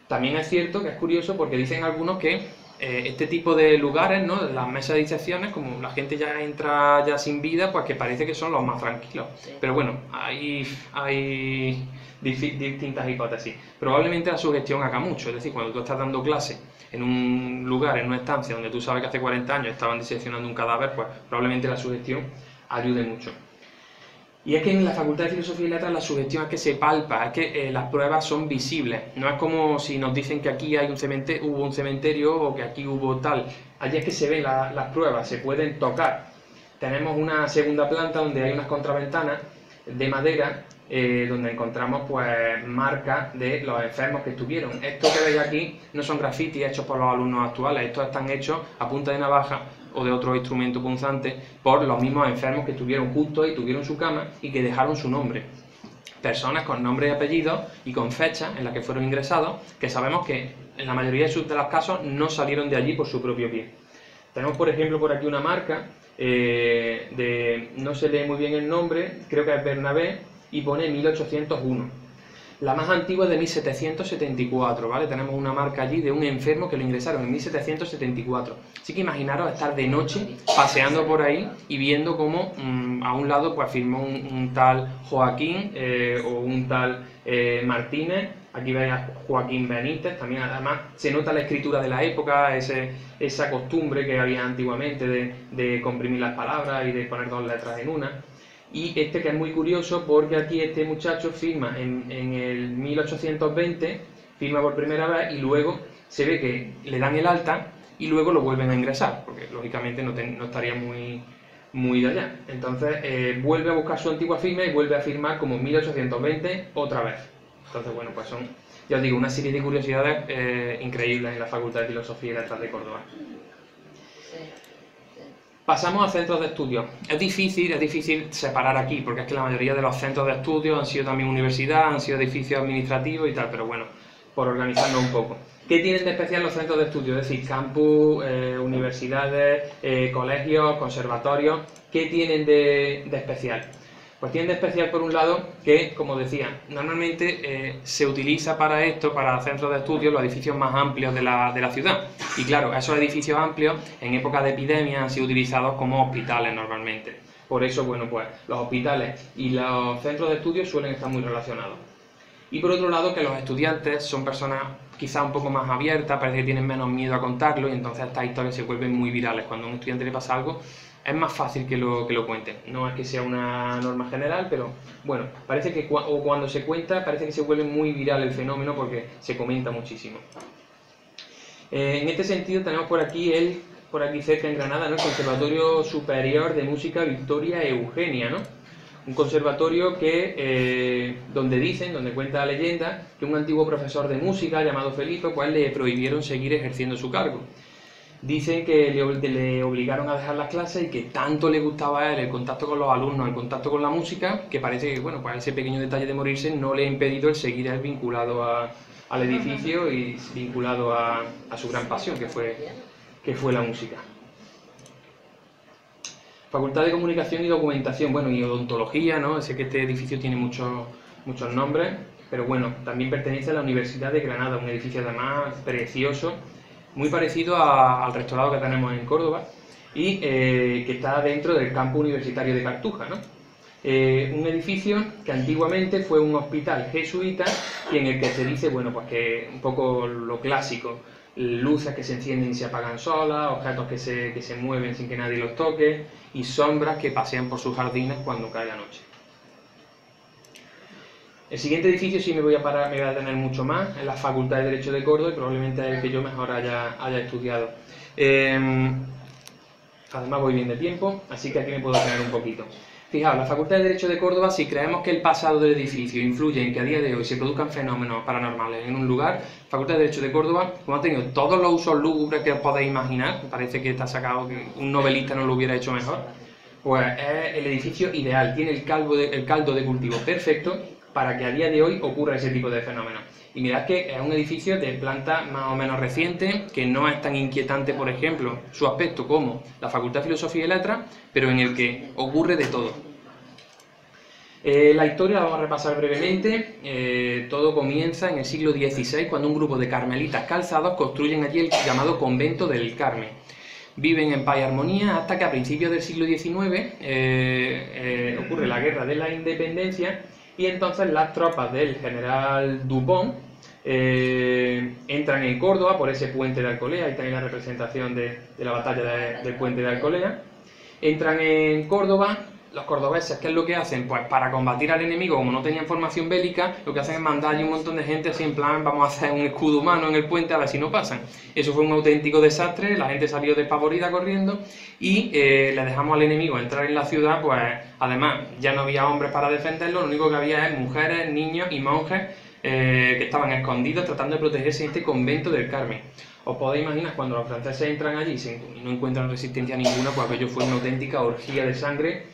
También es cierto que es curioso porque dicen algunos que este tipo de lugares, ¿no? Las mesas de disecciones, como la gente ya entra ya sin vida, pues que parece que son los más tranquilos. Sí. Pero bueno, hay distintas hipótesis. Probablemente la sugestión haga mucho, es decir, cuando tú estás dando clase en un lugar, en una estancia donde tú sabes que hace 40 años estaban diseccionando un cadáver, pues probablemente la sugestión ayude mucho. Y es que en la Facultad de Filosofía y Letras la sugestión es que se palpa, es que las pruebas son visibles. No es como si nos dicen que aquí hay hubo un cementerio o que aquí hubo tal. Allí es que se ven las pruebas, se pueden tocar. Tenemos una segunda planta donde hay unas contraventanas de madera donde encontramos pues marcas de los enfermos que estuvieron. Esto que veis aquí no son grafitis hechos por los alumnos actuales, estos están hechos a punta de navaja o de otro instrumento punzante por los mismos enfermos que estuvieron justo ahí, tuvieron su cama y que dejaron su nombre. Personas con nombre y apellido y con fecha en la que fueron ingresados, que sabemos que en la mayoría de los casos no salieron de allí por su propio pie. Tenemos por ejemplo por aquí una marca no se lee muy bien el nombre, creo que es Bernabé, y pone 1801. La más antigua es de 1774, ¿vale? Tenemos una marca allí de un enfermo que lo ingresaron en 1774. Así que imaginaros estar de noche paseando por ahí y viendo cómo a un lado pues firmó un tal Joaquín o un tal Martínez. Aquí veis a Joaquín Benítez, también además se nota la escritura de la época, esa costumbre que había antiguamente de comprimir las palabras y de poner dos letras en una. Y que es muy curioso porque aquí este muchacho firma en el 1820, firma por primera vez y luego se ve que le dan el alta y luego lo vuelven a ingresar, porque lógicamente no estaría muy de allá. Entonces vuelve a buscar su antigua firma y vuelve a firmar como 1820 otra vez. Entonces bueno, pues son, ya os digo, una serie de curiosidades increíbles en la Facultad de Filosofía y Letras de Córdoba. Pasamos a centros de estudio. Es difícil separar aquí, porque es que la mayoría de los centros de estudio han sido también universidad, han sido edificios administrativos y tal, pero bueno, por organizarnos un poco. ¿Qué tienen de especial los centros de estudio? Es decir, campus, universidades, colegios, conservatorios. ¿Qué tienen de especial? Pues tienen de especial, por un lado, que, como decía, normalmente se utiliza para esto, para centros de estudio, los edificios más amplios de la ciudad. Y claro, esos edificios amplios, en época de epidemia, han sido utilizados como hospitales normalmente. Por eso, bueno, pues los hospitales y los centros de estudio suelen estar muy relacionados. Y por otro lado, que los estudiantes son personas quizá un poco más abiertas, parece que tienen menos miedo a contarlo, y entonces estas historias se vuelven muy virales. Cuando a un estudiante le pasa algo, es más fácil que lo cuente. No es que sea una norma general, pero bueno, parece que cuando se cuenta, parece que se vuelve muy viral el fenómeno porque se comenta muchísimo. En este sentido tenemos por aquí cerca en Granada, ¿no? El Conservatorio Superior de Música Victoria Eugenia, ¿no? Un conservatorio que, donde cuenta la leyenda, que un antiguo profesor de música llamado Felipe, pues le prohibieron seguir ejerciendo su cargo. Dicen que le obligaron a dejar las clases y que tanto le gustaba a él el contacto con los alumnos, el contacto con la música, que parece que, bueno, pues ese pequeño detalle de morirse no le ha impedido el seguir a él vinculado al edificio y vinculado a su gran pasión, que fue la música. Facultad de Comunicación y Documentación, bueno, y Odontología, ¿no? Sé que este edificio tiene muchos nombres, pero bueno, también pertenece a la Universidad de Granada, un edificio además precioso, muy parecido al rectorado que tenemos en Córdoba y que está dentro del campus universitario de Cartuja, ¿no? Un edificio que antiguamente fue un hospital jesuita y en el que se dice, bueno, pues que un poco lo clásico, luces que se encienden y se apagan solas, objetos que se mueven sin que nadie los toque y sombras que pasean por sus jardines cuando cae la noche. El siguiente edificio sí me voy a detener mucho más, es la Facultad de Derecho de Córdoba y probablemente es el que yo mejor haya estudiado. Además voy bien de tiempo, así que aquí me puedo detener un poquito. Fijaos, la Facultad de Derecho de Córdoba, si creemos que el pasado del edificio influye en que a día de hoy se produzcan fenómenos paranormales en un lugar, la Facultad de Derecho de Córdoba, como ha tenido todos los usos lúgubres que os podéis imaginar, parece que está sacado, que un novelista no lo hubiera hecho mejor, pues es el edificio ideal, tiene el caldo de cultivo perfecto para que a día de hoy ocurra ese tipo de fenómenos. Y mirad que es un edificio de planta más o menos reciente, que no es tan inquietante, por ejemplo, su aspecto como la Facultad de Filosofía y Letras, pero en el que ocurre de todo. La historia la vamos a repasar brevemente. Todo comienza en el siglo XVI, cuando un grupo de carmelitas calzados construyen allí el llamado Convento del Carmen. Viven en paz y armonía hasta que a principios del siglo XIX ocurre la Guerra de la Independencia y entonces las tropas del general Dupont entran en Córdoba por ese puente de Alcolea. Ahí tenéis la representación de la batalla del puente de Alcolea. Entran en Córdoba. Los cordobeses, ¿qué es lo que hacen? Pues para combatir al enemigo, como no tenían formación bélica, lo que hacen es mandar allí un montón de gente así en plan, vamos a hacer un escudo humano en el puente a ver si no pasan. Eso fue un auténtico desastre, la gente salió despavorida corriendo y le dejamos al enemigo entrar en la ciudad, pues además ya no había hombres para defenderlo, lo único que había es mujeres, niños y monjes que estaban escondidos tratando de protegerse en este convento del Carmen. Os podéis imaginar cuando los franceses entran allí y no encuentran resistencia ninguna, pues aquello fue una auténtica orgía de sangre.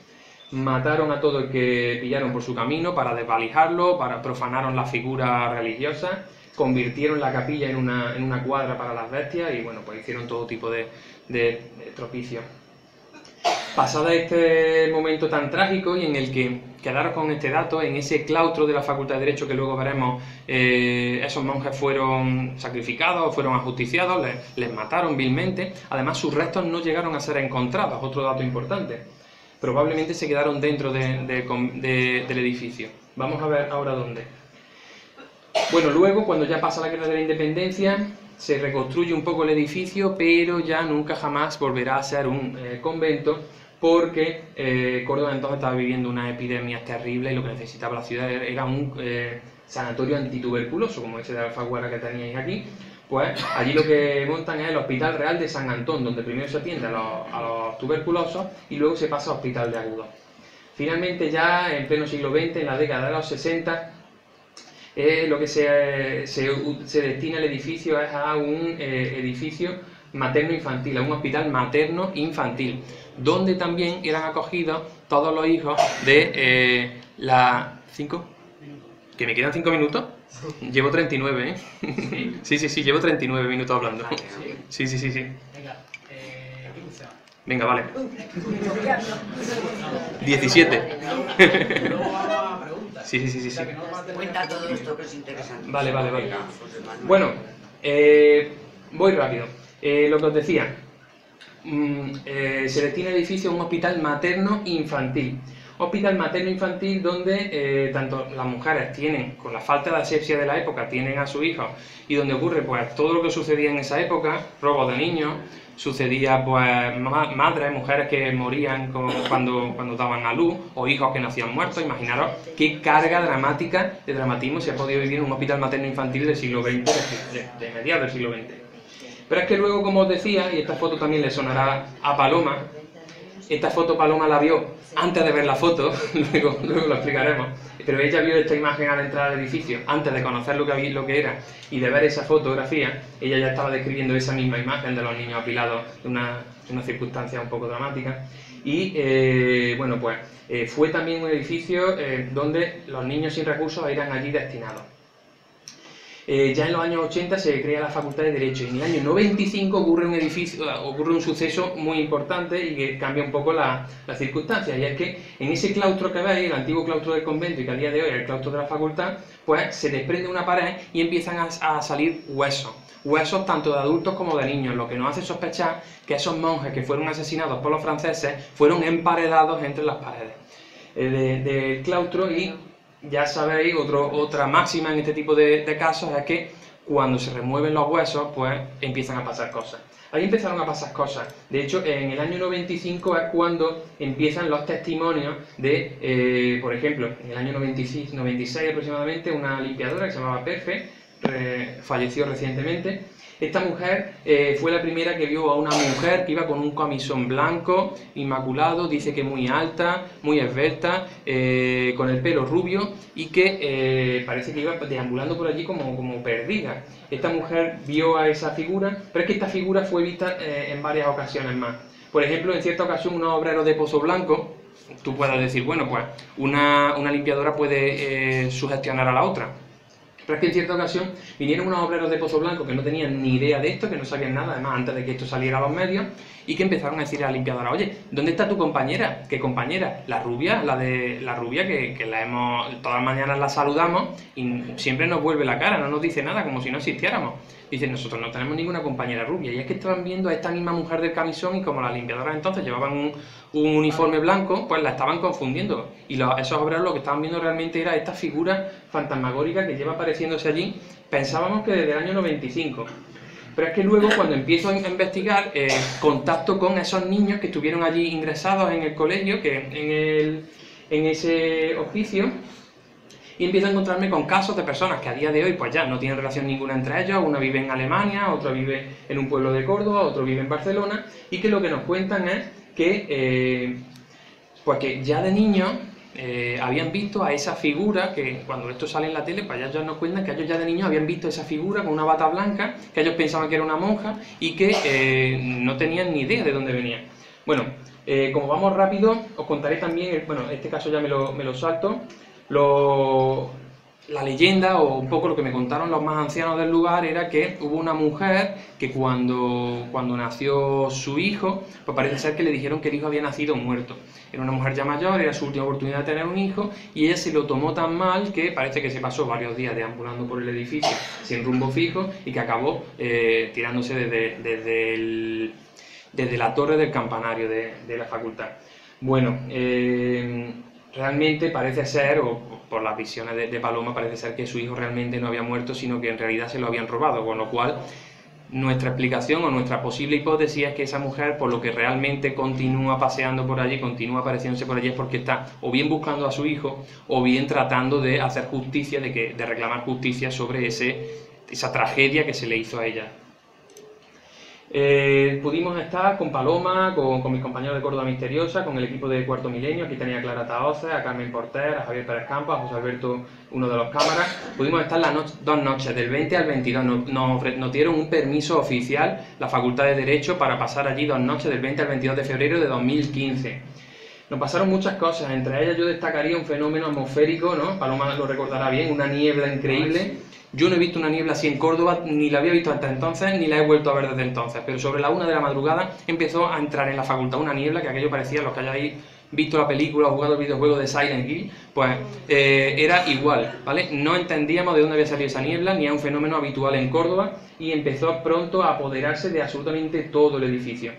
Mataron a todo el que pillaron por su camino para desvalijarlo, profanaron las figuras religiosas, convirtieron la capilla en una cuadra para las bestias y bueno, pues hicieron todo tipo de tropicios. Pasada este momento tan trágico y en el que, quedaros con este dato, en ese claustro de la Facultad de Derecho que luego veremos, esos monjes fueron sacrificados, fueron ajusticiados, les mataron vilmente, además sus restos no llegaron a ser encontrados, otro dato importante. Probablemente se quedaron dentro del edificio. Vamos a ver ahora dónde. Bueno, luego, cuando ya pasa la Guerra de la Independencia, se reconstruye un poco el edificio, pero ya nunca jamás volverá a ser un convento, porque Córdoba entonces estaba viviendo unas epidemias terribles y lo que necesitaba la ciudad era un sanatorio antituberculoso, como ese de Alfaguara que teníais aquí. Pues allí lo que montan es el Hospital Real de San Antón, donde primero se atiende a los tuberculosos y luego se pasa al Hospital de Agudos. Finalmente ya en pleno siglo XX, en la década de los 60, lo que se destina el edificio es a un edificio materno-infantil, a un hospital materno-infantil, donde también eran acogidos todos los hijos de la... ¿5? ¿Que me quedan 5 minutos? Llevo 39, ¿eh? Sí, llevo 39 minutos hablando. Sí. Venga, ¿qué gusta? Venga, vale. 17. Luego vamos a preguntas. Sí. Cuenta todo esto que es interesante. Vale. Bueno, voy rápido. Lo que os decía, se destina el edificio a un hospital materno-infantil. Hospital materno-infantil donde tanto las mujeres tienen, con la falta de asepsia de la época, tienen a sus hijos y donde ocurre pues todo lo que sucedía en esa época, robos de niños, sucedía pues madres, mujeres que morían cuando daban a luz o hijos que nacían muertos. Imaginaros qué carga dramática de dramatismo se ha podido vivir en un hospital materno-infantil del siglo XX, de mediados del siglo XX. Pero es que luego, como os decía, y esta foto también le sonará a Paloma, esta foto Paloma la vio antes de ver la foto, luego lo explicaremos, pero ella vio esta imagen al entrar al edificio, antes de conocer lo que era y de ver esa fotografía, ella ya estaba describiendo esa misma imagen de los niños apilados en una circunstancia un poco dramática. Y bueno, pues fue también un edificio donde los niños sin recursos eran allí destinados. Ya en los años 80 se crea la Facultad de Derecho y en el año 95 ocurre un suceso muy importante y que cambia un poco las circunstancias, y es que en ese claustro que veis, el antiguo claustro del convento y que a día de hoy es el claustro de la facultad, pues se desprende una pared y empiezan a salir huesos tanto de adultos como de niños, lo que nos hace sospechar que esos monjes que fueron asesinados por los franceses fueron emparedados entre las paredes del claustro. Y ya sabéis, otra máxima en este tipo de casos es que cuando se remueven los huesos, pues empiezan a pasar cosas. Ahí empezaron a pasar cosas. De hecho, en el año 95 es cuando empiezan los testimonios de, por ejemplo, en el año 96 aproximadamente, una limpiadora que se llamaba Perfe, falleció recientemente. Esta mujer fue la primera que vio a una mujer que iba con un camisón blanco, inmaculado, dice que muy alta, muy esbelta, con el pelo rubio y que parece que iba deambulando por allí como perdida. Esta mujer vio a esa figura, pero es que esta figura fue vista en varias ocasiones más. Por ejemplo, en cierta ocasión unos obreros de Pozo Blanco, tú puedes decir, bueno, pues una limpiadora puede sugestionar a la otra. Pero es que en cierta ocasión vinieron unos obreros de Pozo Blanco que no tenían ni idea de esto, que no sabían nada, además antes de que esto saliera a los medios, y que empezaron a decirle a la limpiadora, oye, ¿dónde está tu compañera? ¿Qué compañera? La rubia que la todas las mañanas la saludamos y siempre nos vuelve la cara, no nos dice nada, como si no existiéramos. Dicen, nosotros no tenemos ninguna compañera rubia. Y es que estaban viendo a esta misma mujer del camisón y como las limpiadoras entonces llevaban un uniforme blanco, pues la estaban confundiendo. Y esos obreros lo que estaban viendo realmente era esta figura fantasmagórica que lleva apareciéndose allí. Pensábamos que desde el año 95. Pero es que luego, cuando empiezo a investigar, contacto con esos niños que estuvieron allí ingresados en el colegio, que en ese oficio, y empiezo a encontrarme con casos de personas que a día de hoy pues ya no tienen relación ninguna entre ellos. Una vive en Alemania, otro vive en un pueblo de Córdoba, otro vive en Barcelona, y que lo que nos cuentan es que, pues que ya de niños habían visto a esa figura, que cuando esto sale en la tele, pues ellos nos cuentan que ellos ya de niños habían visto esa figura con una bata blanca, que ellos pensaban que era una monja y que no tenían ni idea de dónde venía. Bueno, como vamos rápido, os contaré también, bueno, este caso ya me lo salto. La leyenda, o un poco lo que me contaron los más ancianos del lugar, era que hubo una mujer que cuando nació su hijo, pues parece ser que le dijeron que el hijo había nacido muerto. Era una mujer ya mayor, era su última oportunidad de tener un hijo, y ella se lo tomó tan mal que parece que se pasó varios días deambulando por el edificio sin rumbo fijo y que acabó tirándose desde la torre del campanario de la facultad. Bueno, realmente parece ser, o por las visiones de Paloma, parece ser que su hijo realmente no había muerto, sino que en realidad se lo habían robado, con lo cual nuestra explicación o nuestra posible hipótesis es que esa mujer, por lo que realmente continúa paseando por allí, continúa apareciéndose por allí, es porque está o bien buscando a su hijo o bien tratando de hacer justicia, de reclamar justicia sobre esa tragedia que se le hizo a ella. Pudimos estar con Paloma, con mis compañeros de Córdoba Misteriosa, con el equipo de Cuarto Milenio. Aquí tenía a Clara Tahoces, a Carmen Porter, a Javier Pérez Campos, a José Alberto, uno de los cámaras. Pudimos estar dos noches, del 20 al 22. Nos dieron un permiso oficial la Facultad de Derecho para pasar allí 2 noches, del 20 al 22 de febrero de 2015. Nos pasaron muchas cosas, entre ellas yo destacaría un fenómeno atmosférico, ¿no? Paloma lo recordará bien, una niebla increíble. Yo no he visto una niebla así en Córdoba, ni la había visto hasta entonces, ni la he vuelto a ver desde entonces. Pero sobre la 1 de la madrugada empezó a entrar en la facultad una niebla que aquello parecía, los que hayáis visto la película o jugado el videojuego de Silent Hill, pues era igual, ¿vale? No entendíamos de dónde había salido esa niebla, ni era un fenómeno habitual en Córdoba, y empezó pronto a apoderarse de absolutamente todo el edificio.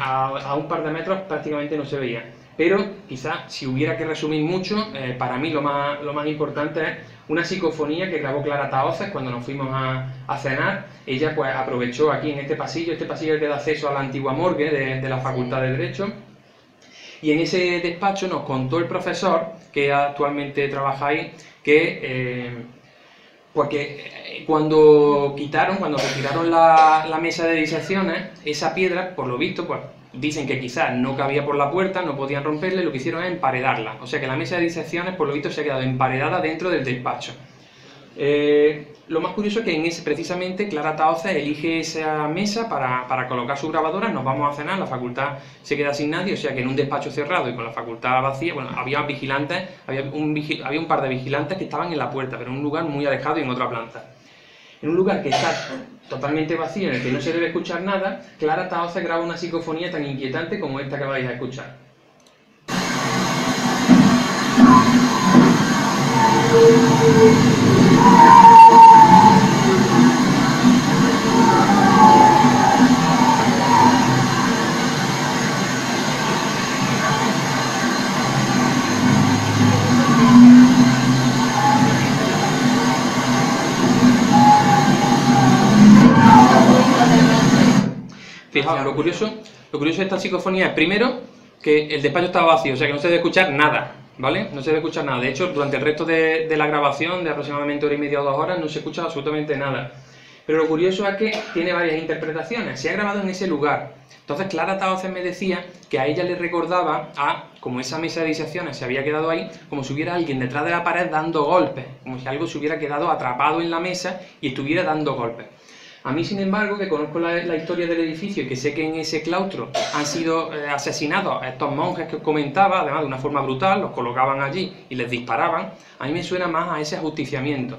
A un par de metros prácticamente no se veía. Pero quizás, si hubiera que resumir mucho, para mí lo más importante es una psicofonía que grabó Clara Tahoces cuando nos fuimos a cenar. Ella pues aprovechó aquí en este pasillo que da acceso a la antigua morgue de la Facultad de Derecho, y en ese despacho nos contó el profesor, que actualmente trabaja ahí, que cuando retiraron la mesa de disecciones, esa piedra, por lo visto, pues dicen que quizás no cabía por la puerta, no podían romperla, y lo que hicieron es emparedarla. O sea que la mesa de disecciones, por lo visto, se ha quedado emparedada dentro del despacho. Lo más curioso es que precisamente Clara Tahoces elige esa mesa para colocar su grabadora. Nos vamos a cenar, la facultad se queda sin nadie, o sea que en un despacho cerrado y con la facultad vacía, bueno, había vigilantes, había un par de vigilantes que estaban en la puerta, pero en un lugar muy alejado y en otra planta. En un lugar que está totalmente vacío, en el que no se debe escuchar nada, Clara Tahoces graba una psicofonía tan inquietante como esta que vais a escuchar. Fijaos, lo curioso de esta psicofonía es, primero, que el despacho estaba vacío, o sea que no se debe escuchar nada, ¿vale? No se debe escuchar nada. De hecho, durante el resto de la grabación, de aproximadamente hora y media o 2 horas, no se escucha absolutamente nada. Pero lo curioso es que tiene varias interpretaciones. Se ha grabado en ese lugar. Entonces, Clara Tahoces me decía que a ella le recordaba como esa mesa de disecciones se había quedado ahí, como si hubiera alguien detrás de la pared dando golpes, como si algo se hubiera quedado atrapado en la mesa y estuviera dando golpes. A mí, sin embargo, que conozco la historia del edificio y que sé que en ese claustro han sido asesinados a estos monjes que os comentaba, además de una forma brutal, los colocaban allí y les disparaban, a mí me suena más a ese ajusticiamiento.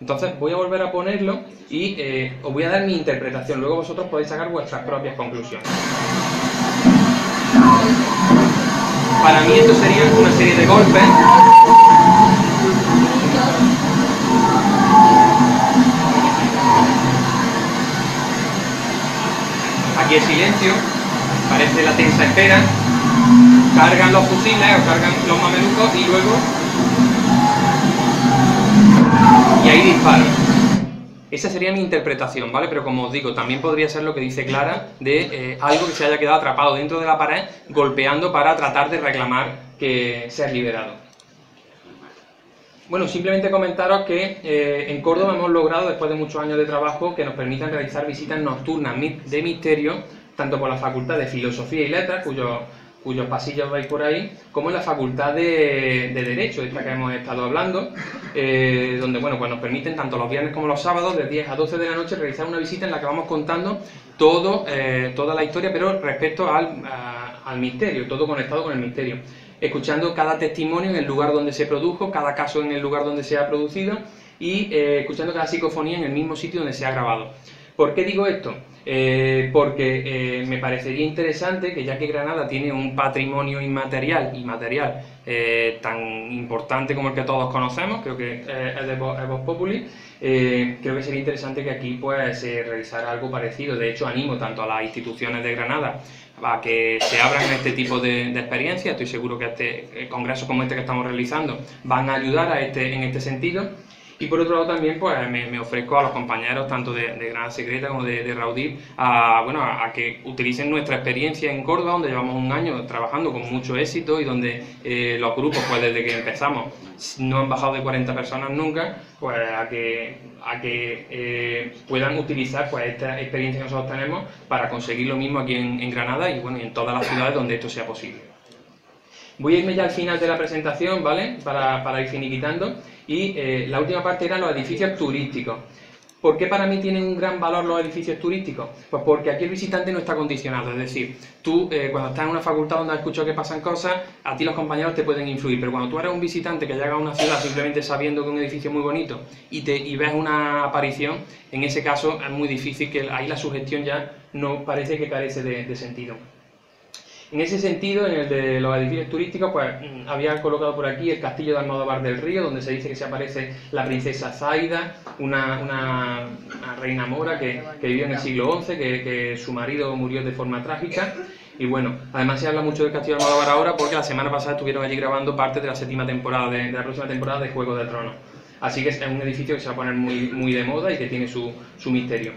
Entonces voy a volver a ponerlo y os voy a dar mi interpretación, luego vosotros podéis sacar vuestras propias conclusiones. Para mí esto sería una serie de golpes. Aquí es silencio, parece la tensa espera, cargan los fusiles o cargan los mamelucos y luego... y ahí disparan. Esa sería mi interpretación, ¿vale? Pero como os digo, también podría ser lo que dice Clara, de algo que se haya quedado atrapado dentro de la pared, golpeando para tratar de reclamar que sea liberado. Bueno, simplemente comentaros que en Córdoba hemos logrado, después de muchos años de trabajo, que nos permitan realizar visitas nocturnas de misterio, tanto por la Facultad de Filosofía y Letras, cuyos pasillos veis por ahí, como en la Facultad de Derecho, de esta que hemos estado hablando, donde bueno, pues nos permiten, tanto los viernes como los sábados, de 10 a 12 de la noche, realizar una visita en la que vamos contando toda la historia, pero respecto al misterio, todo conectado con el misterio. Escuchando cada testimonio en el lugar donde se produjo, cada caso en el lugar donde se ha producido y escuchando cada psicofonía en el mismo sitio donde se ha grabado. ¿Por qué digo esto? Porque me parecería interesante que, ya que Granada tiene un patrimonio inmaterial y material tan importante como el que todos conocemos, creo que es de Vox Populi, creo que sería interesante que aquí pues se realizara algo parecido. De hecho, animo tanto a las instituciones de Granada a que se abran este tipo de experiencias. Estoy seguro que congresos como este que estamos realizando van a ayudar en este sentido. Y por otro lado también pues me ofrezco a los compañeros tanto de Granada Secreta como de Raudip a que utilicen nuestra experiencia en Córdoba, donde llevamos un año trabajando con mucho éxito y donde los grupos pues desde que empezamos no han bajado de 40 personas nunca, pues a que puedan utilizar pues esta experiencia que nosotros tenemos para conseguir lo mismo aquí en Granada y bueno, y en todas las ciudades donde esto sea posible. Voy a irme ya al final de la presentación, ¿vale? Para ir finiquitando. Y la última parte eran los edificios turísticos. ¿Por qué para mí tienen un gran valor los edificios turísticos? Pues porque aquí el visitante no está condicionado. Es decir, tú cuando estás en una facultad donde has escuchado que pasan cosas, a ti los compañeros te pueden influir. Pero cuando tú eres un visitante que llega a una ciudad simplemente sabiendo que un edificio es muy bonito y ves una aparición, en ese caso es muy difícil, que ahí la sugestión ya no parece que carece de sentido. En ese sentido, en el de los edificios turísticos, pues había colocado por aquí el castillo de Almodóvar del Río, donde se dice que se aparece la princesa Zaida, una reina mora que vivió en el siglo XI, que su marido murió de forma trágica. Y bueno, además se habla mucho del castillo de Almodóvar ahora porque la semana pasada estuvieron allí grabando parte de la séptima temporada, de la próxima temporada de Juego de Tronos. Así que es un edificio que se va a poner muy de moda y que tiene su misterio.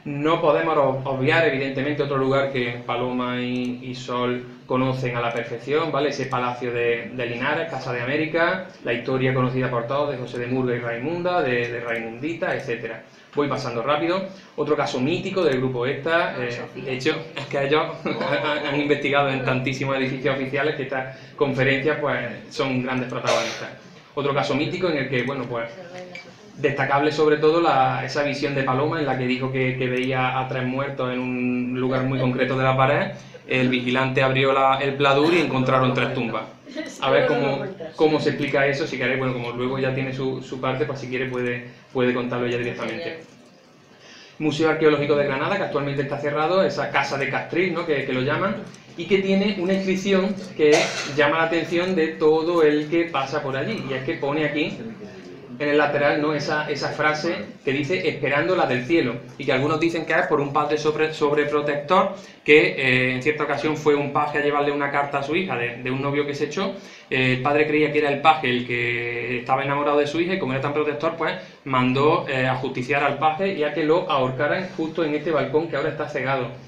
No podemos obviar, evidentemente, otro lugar que Paloma y Sol conocen a la perfección, ¿vale? Ese Palacio de Linares, Casa de América, la historia conocida por todos de José de Murga y Raimunda, de Raimundita, etcétera. Voy pasando rápido. Otro caso mítico del grupo ESTA, de hecho, es que ellos han investigado en tantísimos edificios oficiales que estas conferencias pues son grandes protagonistas. Otro caso mítico en el que, bueno, pues destacable sobre todo esa visión de Paloma en la que dijo que veía a 3 muertos en un lugar muy concreto de la pared. El vigilante abrió el pladur y encontraron 3 tumbas. A ver cómo se explica eso, si queréis, bueno, como luego ya tiene su parte, pues si quiere puede contarlo ya directamente. Museo Arqueológico de Granada, que actualmente está cerrado, esa casa de Castril, ¿no? que lo llaman, y que tiene una inscripción que llama la atención de todo el que pasa por allí, y es que pone aquí en el lateral, ¿no? esa frase que dice esperando la del cielo, y que algunos dicen que es por un padre sobreprotector que en cierta ocasión fue un paje a llevarle una carta a su hija de un novio que se echó. El padre creía que era el paje el que estaba enamorado de su hija, y como era tan protector, pues mandó a justiciar al paje y a que lo ahorcaran justo en este balcón que ahora está cegado.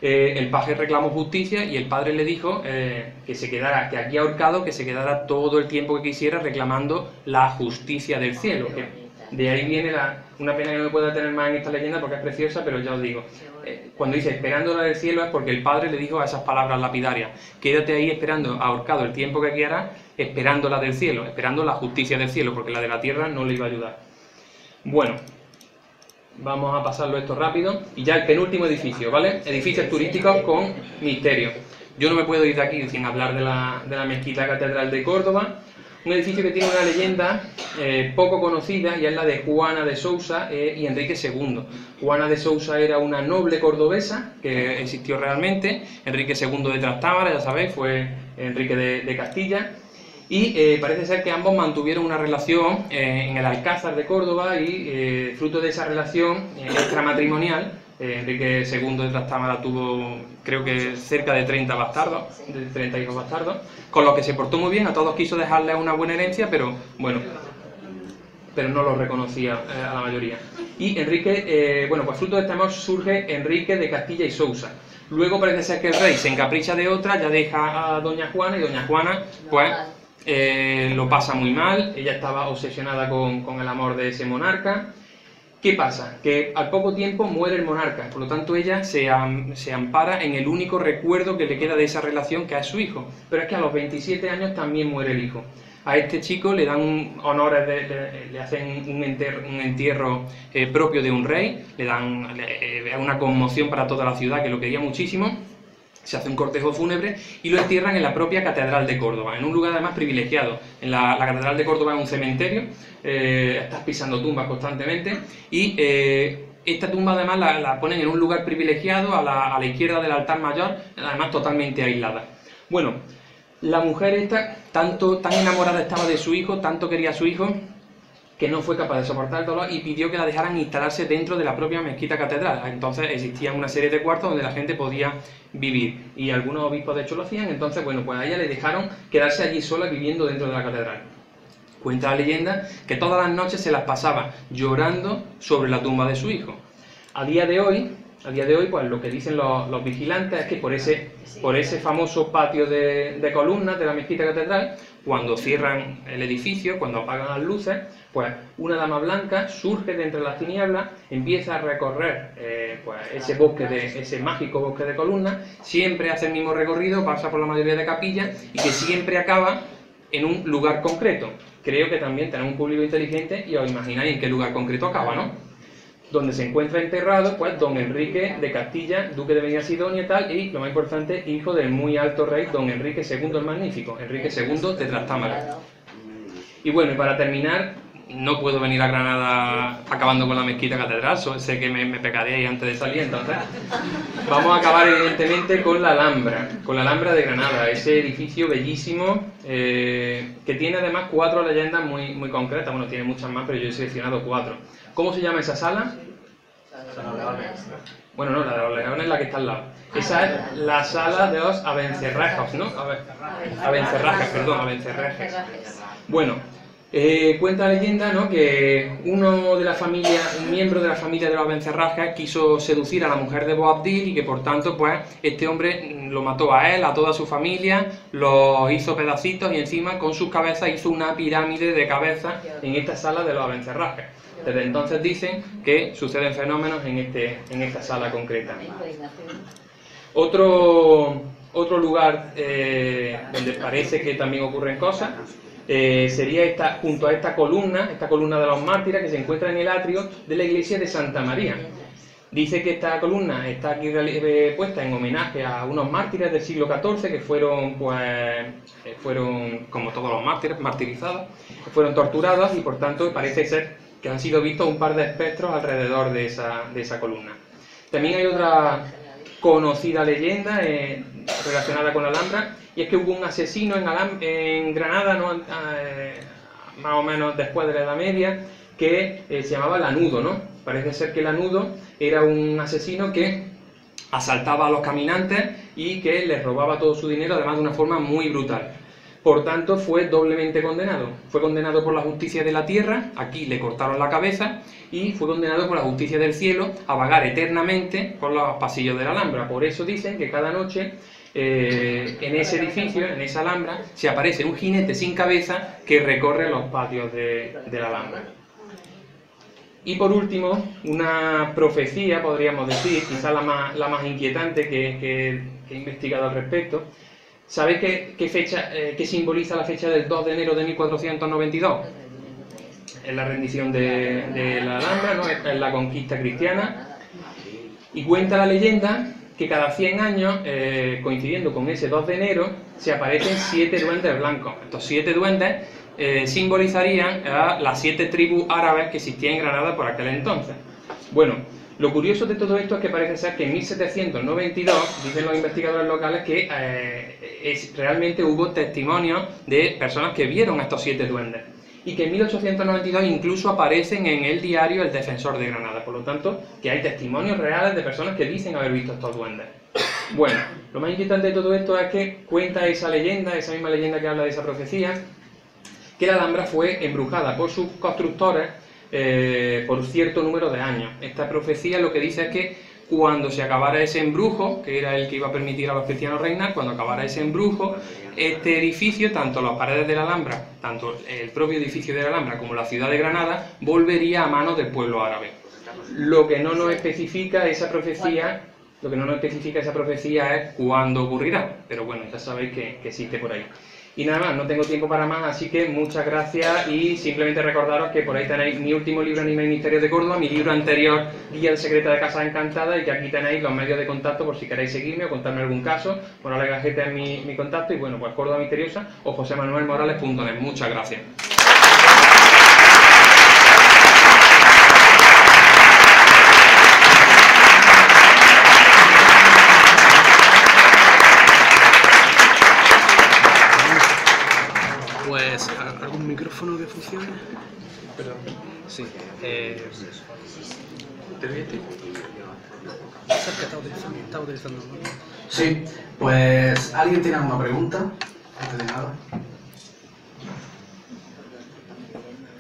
El paje reclamó justicia y el padre le dijo que se quedara, que aquí ahorcado, que se quedara todo el tiempo que quisiera reclamando la justicia del cielo. Que de ahí viene una pena que no me pueda tener más en esta leyenda porque es preciosa, pero ya os digo, cuando dice esperando la del cielo es porque el padre le dijo a esas palabras lapidarias: quédate ahí esperando ahorcado el tiempo que quieras, esperando la del cielo, esperando la justicia del cielo, porque la de la tierra no le iba a ayudar. Bueno, vamos a pasarlo esto rápido. Y ya el penúltimo edificio, ¿vale? Edificios turísticos con misterio. Yo no me puedo ir de aquí sin hablar de la Mezquita Catedral de Córdoba. Un edificio que tiene una leyenda poco conocida, y es la de Juana de Sousa y Enrique II. Juana de Sousa era una noble cordobesa que existió realmente. Enrique II de Trastámara, ya sabéis, fue Enrique de Castilla. Y parece ser que ambos mantuvieron una relación en el Alcázar de Córdoba, y fruto de esa relación extramatrimonial, Enrique II de Trastámara tuvo, creo que cerca de 30 bastardos, de 30 hijos bastardos, con los que se portó muy bien, a todos quiso dejarles una buena herencia, pero bueno, pero no los reconocía a la mayoría. Y Enrique, bueno, pues fruto de este amor surge Enrique de Castilla y Sousa. Luego parece ser que el rey se encapricha de otra, ya deja a doña Juana, y doña Juana, pues lo pasa muy mal. Ella estaba obsesionada con el amor de ese monarca. ¿Qué pasa? Que al poco tiempo muere el monarca, por lo tanto ella se ampara en el único recuerdo que le queda de esa relación, que es su hijo. Pero es que a los 27 años también muere el hijo. A este chico le dan honores, le hacen un entierro propio de un rey, le dan una conmoción para toda la ciudad, que lo quería muchísimo. Se hace un cortejo fúnebre y lo entierran en la propia Catedral de Córdoba, en un lugar además privilegiado. En la Catedral de Córdoba es un cementerio, estás pisando tumbas constantemente, y esta tumba además la ponen en un lugar privilegiado a la izquierda del altar mayor, además totalmente aislada. Bueno, la mujer esta tan enamorada estaba de su hijo, tanto quería a su hijo, que no fue capaz de soportar el dolor y pidió que la dejaran instalarse dentro de la propia mezquita catedral. Entonces existían una serie de cuartos donde la gente podía vivir, y algunos obispos de hecho lo hacían. Entonces, bueno, pues a ella le dejaron quedarse allí sola viviendo dentro de la catedral. Cuenta la leyenda que todas las noches se las pasaba llorando sobre la tumba de su hijo. A día de hoy, pues lo que dicen los vigilantes es que por ese famoso patio de columnas de la mezquita catedral, cuando cierran el edificio, cuando apagan las luces, pues una dama blanca surge de entre las tinieblas, empieza a recorrer pues ese mágico bosque de columnas, siempre hace el mismo recorrido, pasa por la mayoría de capillas, y que siempre acaba en un lugar concreto. Creo que también tenemos un público inteligente y os imagináis en qué lugar concreto acaba, ¿no? Donde se encuentra enterrado, pues, don Enrique de Castilla, duque de Medina Sidonia y tal, y lo más importante, hijo del muy alto rey don Enrique II el Magnífico, Enrique II de Trastámara. Y bueno, y para terminar, no puedo venir a Granada acabando con la mezquita catedral, sé que me pecaréis antes de salir, entonces vamos a acabar evidentemente con la Alhambra de Granada, ese edificio bellísimo que tiene además 4 leyendas muy concretas. Bueno, tiene muchas más, pero yo he seleccionado 4. ¿Cómo se llama esa sala? Bueno, no, la de los leones es la que está al lado. Esa es la sala de los Abencerrajes, ¿no? Abencerrajes. Bueno, Cuenta la leyenda, ¿no?, que un miembro de la familia de los Abencerrajes quiso seducir a la mujer de Boabdil y que por tanto pues este hombre lo mató a él, a toda su familia, los hizo pedacitos y encima con sus cabezas hizo una pirámide de cabezas en esta sala de los Abencerrajes. Desde entonces dicen que suceden fenómenos en esta sala concreta. Otro lugar donde parece que también ocurren cosas sería junto a esta columna de los mártires que se encuentra en el atrio de la iglesia de Santa María. Dice que esta columna está aquí puesta en homenaje a unos mártires del siglo XIV que fueron, como todos los mártires, martirizados, fueron torturados y por tanto parece ser que han sido vistos un par de espectros alrededor de esa columna. También hay otra conocida leyenda relacionada con la Alhambra, y es que hubo un asesino en Granada, ¿no?, más o menos después de la Edad Media, que se llamaba Lanudo, ¿no? Parece ser que Lanudo era un asesino que asaltaba a los caminantes y que les robaba todo su dinero, además de una forma muy brutal. Por tanto, fue doblemente condenado. Fue condenado por la justicia de la tierra, aquí le cortaron la cabeza, y fue condenado por la justicia del cielo a vagar eternamente por los pasillos de la Alhambra. Por eso dicen que cada noche en ese edificio, en esa Alhambra, se aparece un jinete sin cabeza que recorre los patios de la Alhambra. Y por último, una profecía, podríamos decir, quizás la más inquietante que he investigado al respecto. ¿Sabéis qué simboliza la fecha del 2 de enero de 1492? Es la rendición de la Alhambra, ¿no? Es la conquista cristiana. Y cuenta la leyenda que cada 100 años, coincidiendo con ese 2 de enero, se aparecen 7 duendes blancos. Estos 7 duendes simbolizarían a las 7 tribus árabes que existían en Granada por aquel entonces. Bueno, lo curioso de todo esto es que parece ser que en 1792, dicen los investigadores locales, que realmente hubo testimonios de personas que vieron a estos 7 duendes. Y que en 1892 incluso aparecen en el diario El Defensor de Granada. Por lo tanto, que hay testimonios reales de personas que dicen haber visto estos duendes. Bueno, lo más inquietante de todo esto es que cuenta esa leyenda, esa misma leyenda que habla de esa profecía, que la Alhambra fue embrujada por sus constructores por cierto número de años. Esta profecía lo que dice es que cuando se acabara ese embrujo, que era el que iba a permitir a los cristianos reinar, cuando acabara ese embrujo, este edificio, tanto las paredes de la Alhambra, tanto el propio edificio de la Alhambra como la ciudad de Granada, volvería a manos del pueblo árabe. Lo que no nos especifica esa profecía, es cuándo ocurrirá, pero bueno, ya sabéis que existe por ahí. Y nada más, no tengo tiempo para más, así que muchas gracias y simplemente recordaros que por ahí tenéis mi último libro, Anima y Misterios de Córdoba, mi libro anterior, Guía del Secreto de Casas Encantadas, y que aquí tenéis los medios de contacto por si queréis seguirme o contarme algún caso. Bueno, la Grajeta es mi contacto y bueno, pues Córdoba Misteriosa o josemanuelmorales.net. Muchas gracias. Pues, ¿algún micrófono que funcione? Perdón. Sí. ¿Te doy este? Está utilizando. Sí, pues, ¿alguien tiene alguna pregunta? Antes de nada.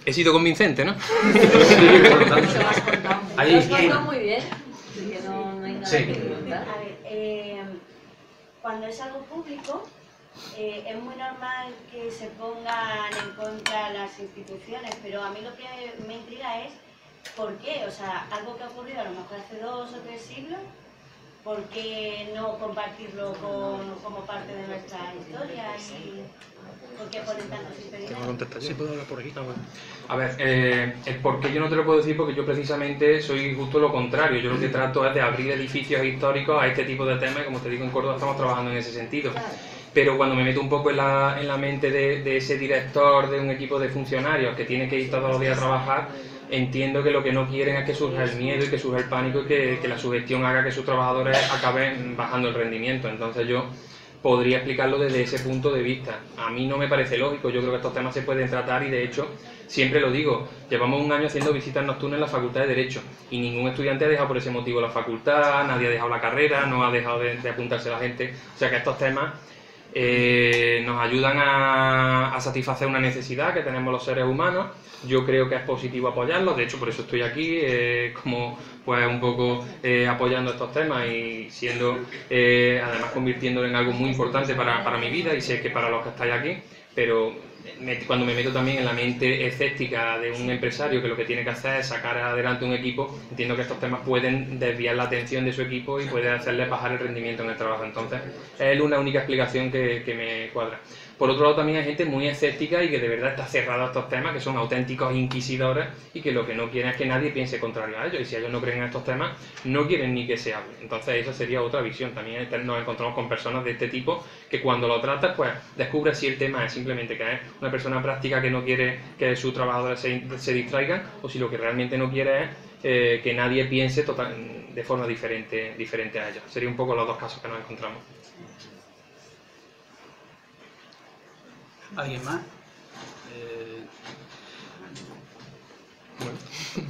He sido convincente, ¿no? Sí, por lo tanto. Lo has contado. Ahí, Lo has contado muy bien. Así que no hay nada Sí. que preguntar. A ver, cuando es algo público, es muy normal que se pongan en contra las instituciones, pero a mí lo que me intriga es ¿por qué? O sea, algo que ha ocurrido a lo mejor hace 2 o 3 siglos, ¿por qué no compartirlo como parte de nuestra historia? ¿Y por qué ponen tantos impedimentos? Sí, puedo hablar por aquí. A ver, el por qué yo no te lo puedo decir porque yo precisamente soy justo lo contrario. Yo lo que trato es de abrir edificios históricos a este tipo de temas y como te digo, en Córdoba estamos trabajando en ese sentido. Pero cuando me meto un poco en la mente de ese director de un equipo de funcionarios que tiene que ir todos los días a trabajar, entiendo que lo que no quieren es que surja el miedo y que surja el pánico y que la sugestión haga que sus trabajadores acaben bajando el rendimiento. Entonces yo podría explicarlo desde ese punto de vista. A mí no me parece lógico, yo creo que estos temas se pueden tratar y de hecho, siempre lo digo, llevamos un año haciendo visitas nocturnas en la Facultad de Derecho y ningún estudiante ha dejado por ese motivo la facultad, nadie ha dejado la carrera, no ha dejado de apuntarse la gente. O sea que estos temas nos ayudan a satisfacer una necesidad que tenemos los seres humanos. Yo creo que es positivo apoyarlos, de hecho por eso estoy aquí, como pues un poco apoyando estos temas y siendo, además convirtiéndolo en algo muy importante para mi vida, y sé que para los que estáis aquí, pero cuando me meto también en la mente escéptica de un empresario que lo que tiene que hacer es sacar adelante un equipo, entiendo que estos temas pueden desviar la atención de su equipo y puede hacerles bajar el rendimiento en el trabajo. Entonces es una única explicación que me cuadra. Por otro lado, también hay gente muy escéptica y que de verdad está cerrada a estos temas, que son auténticos inquisidores y que lo que no quieren es que nadie piense contrario a ellos, y si ellos no creen en estos temas, no quieren ni que se hable. Entonces esa sería otra visión. También nos encontramos con personas de este tipo que cuando lo tratas, pues descubres si el tema es simplemente que es una persona práctica que no quiere que sus trabajadores se distraigan, o si lo que realmente no quiere es que nadie piense de forma diferente a ellos. Serían un poco los dos casos que nos encontramos. ¿Alguien más?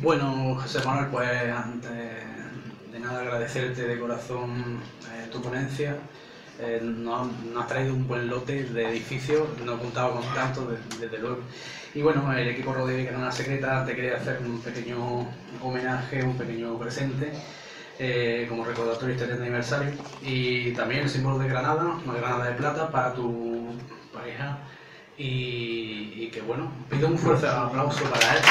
Bueno, José Manuel, pues antes de nada agradecerte de corazón tu ponencia. Nos has traído un buen lote de edificios, no he contado con tanto, desde luego. Y bueno, el equipo Rodeo y Granada Secreta te quería hacer un pequeño homenaje, un pequeño presente, como recordatorio de este aniversario. Y también el símbolo de Granada, una granada de plata para tu pareja. Y que bueno, pido un fuerte aplauso para él.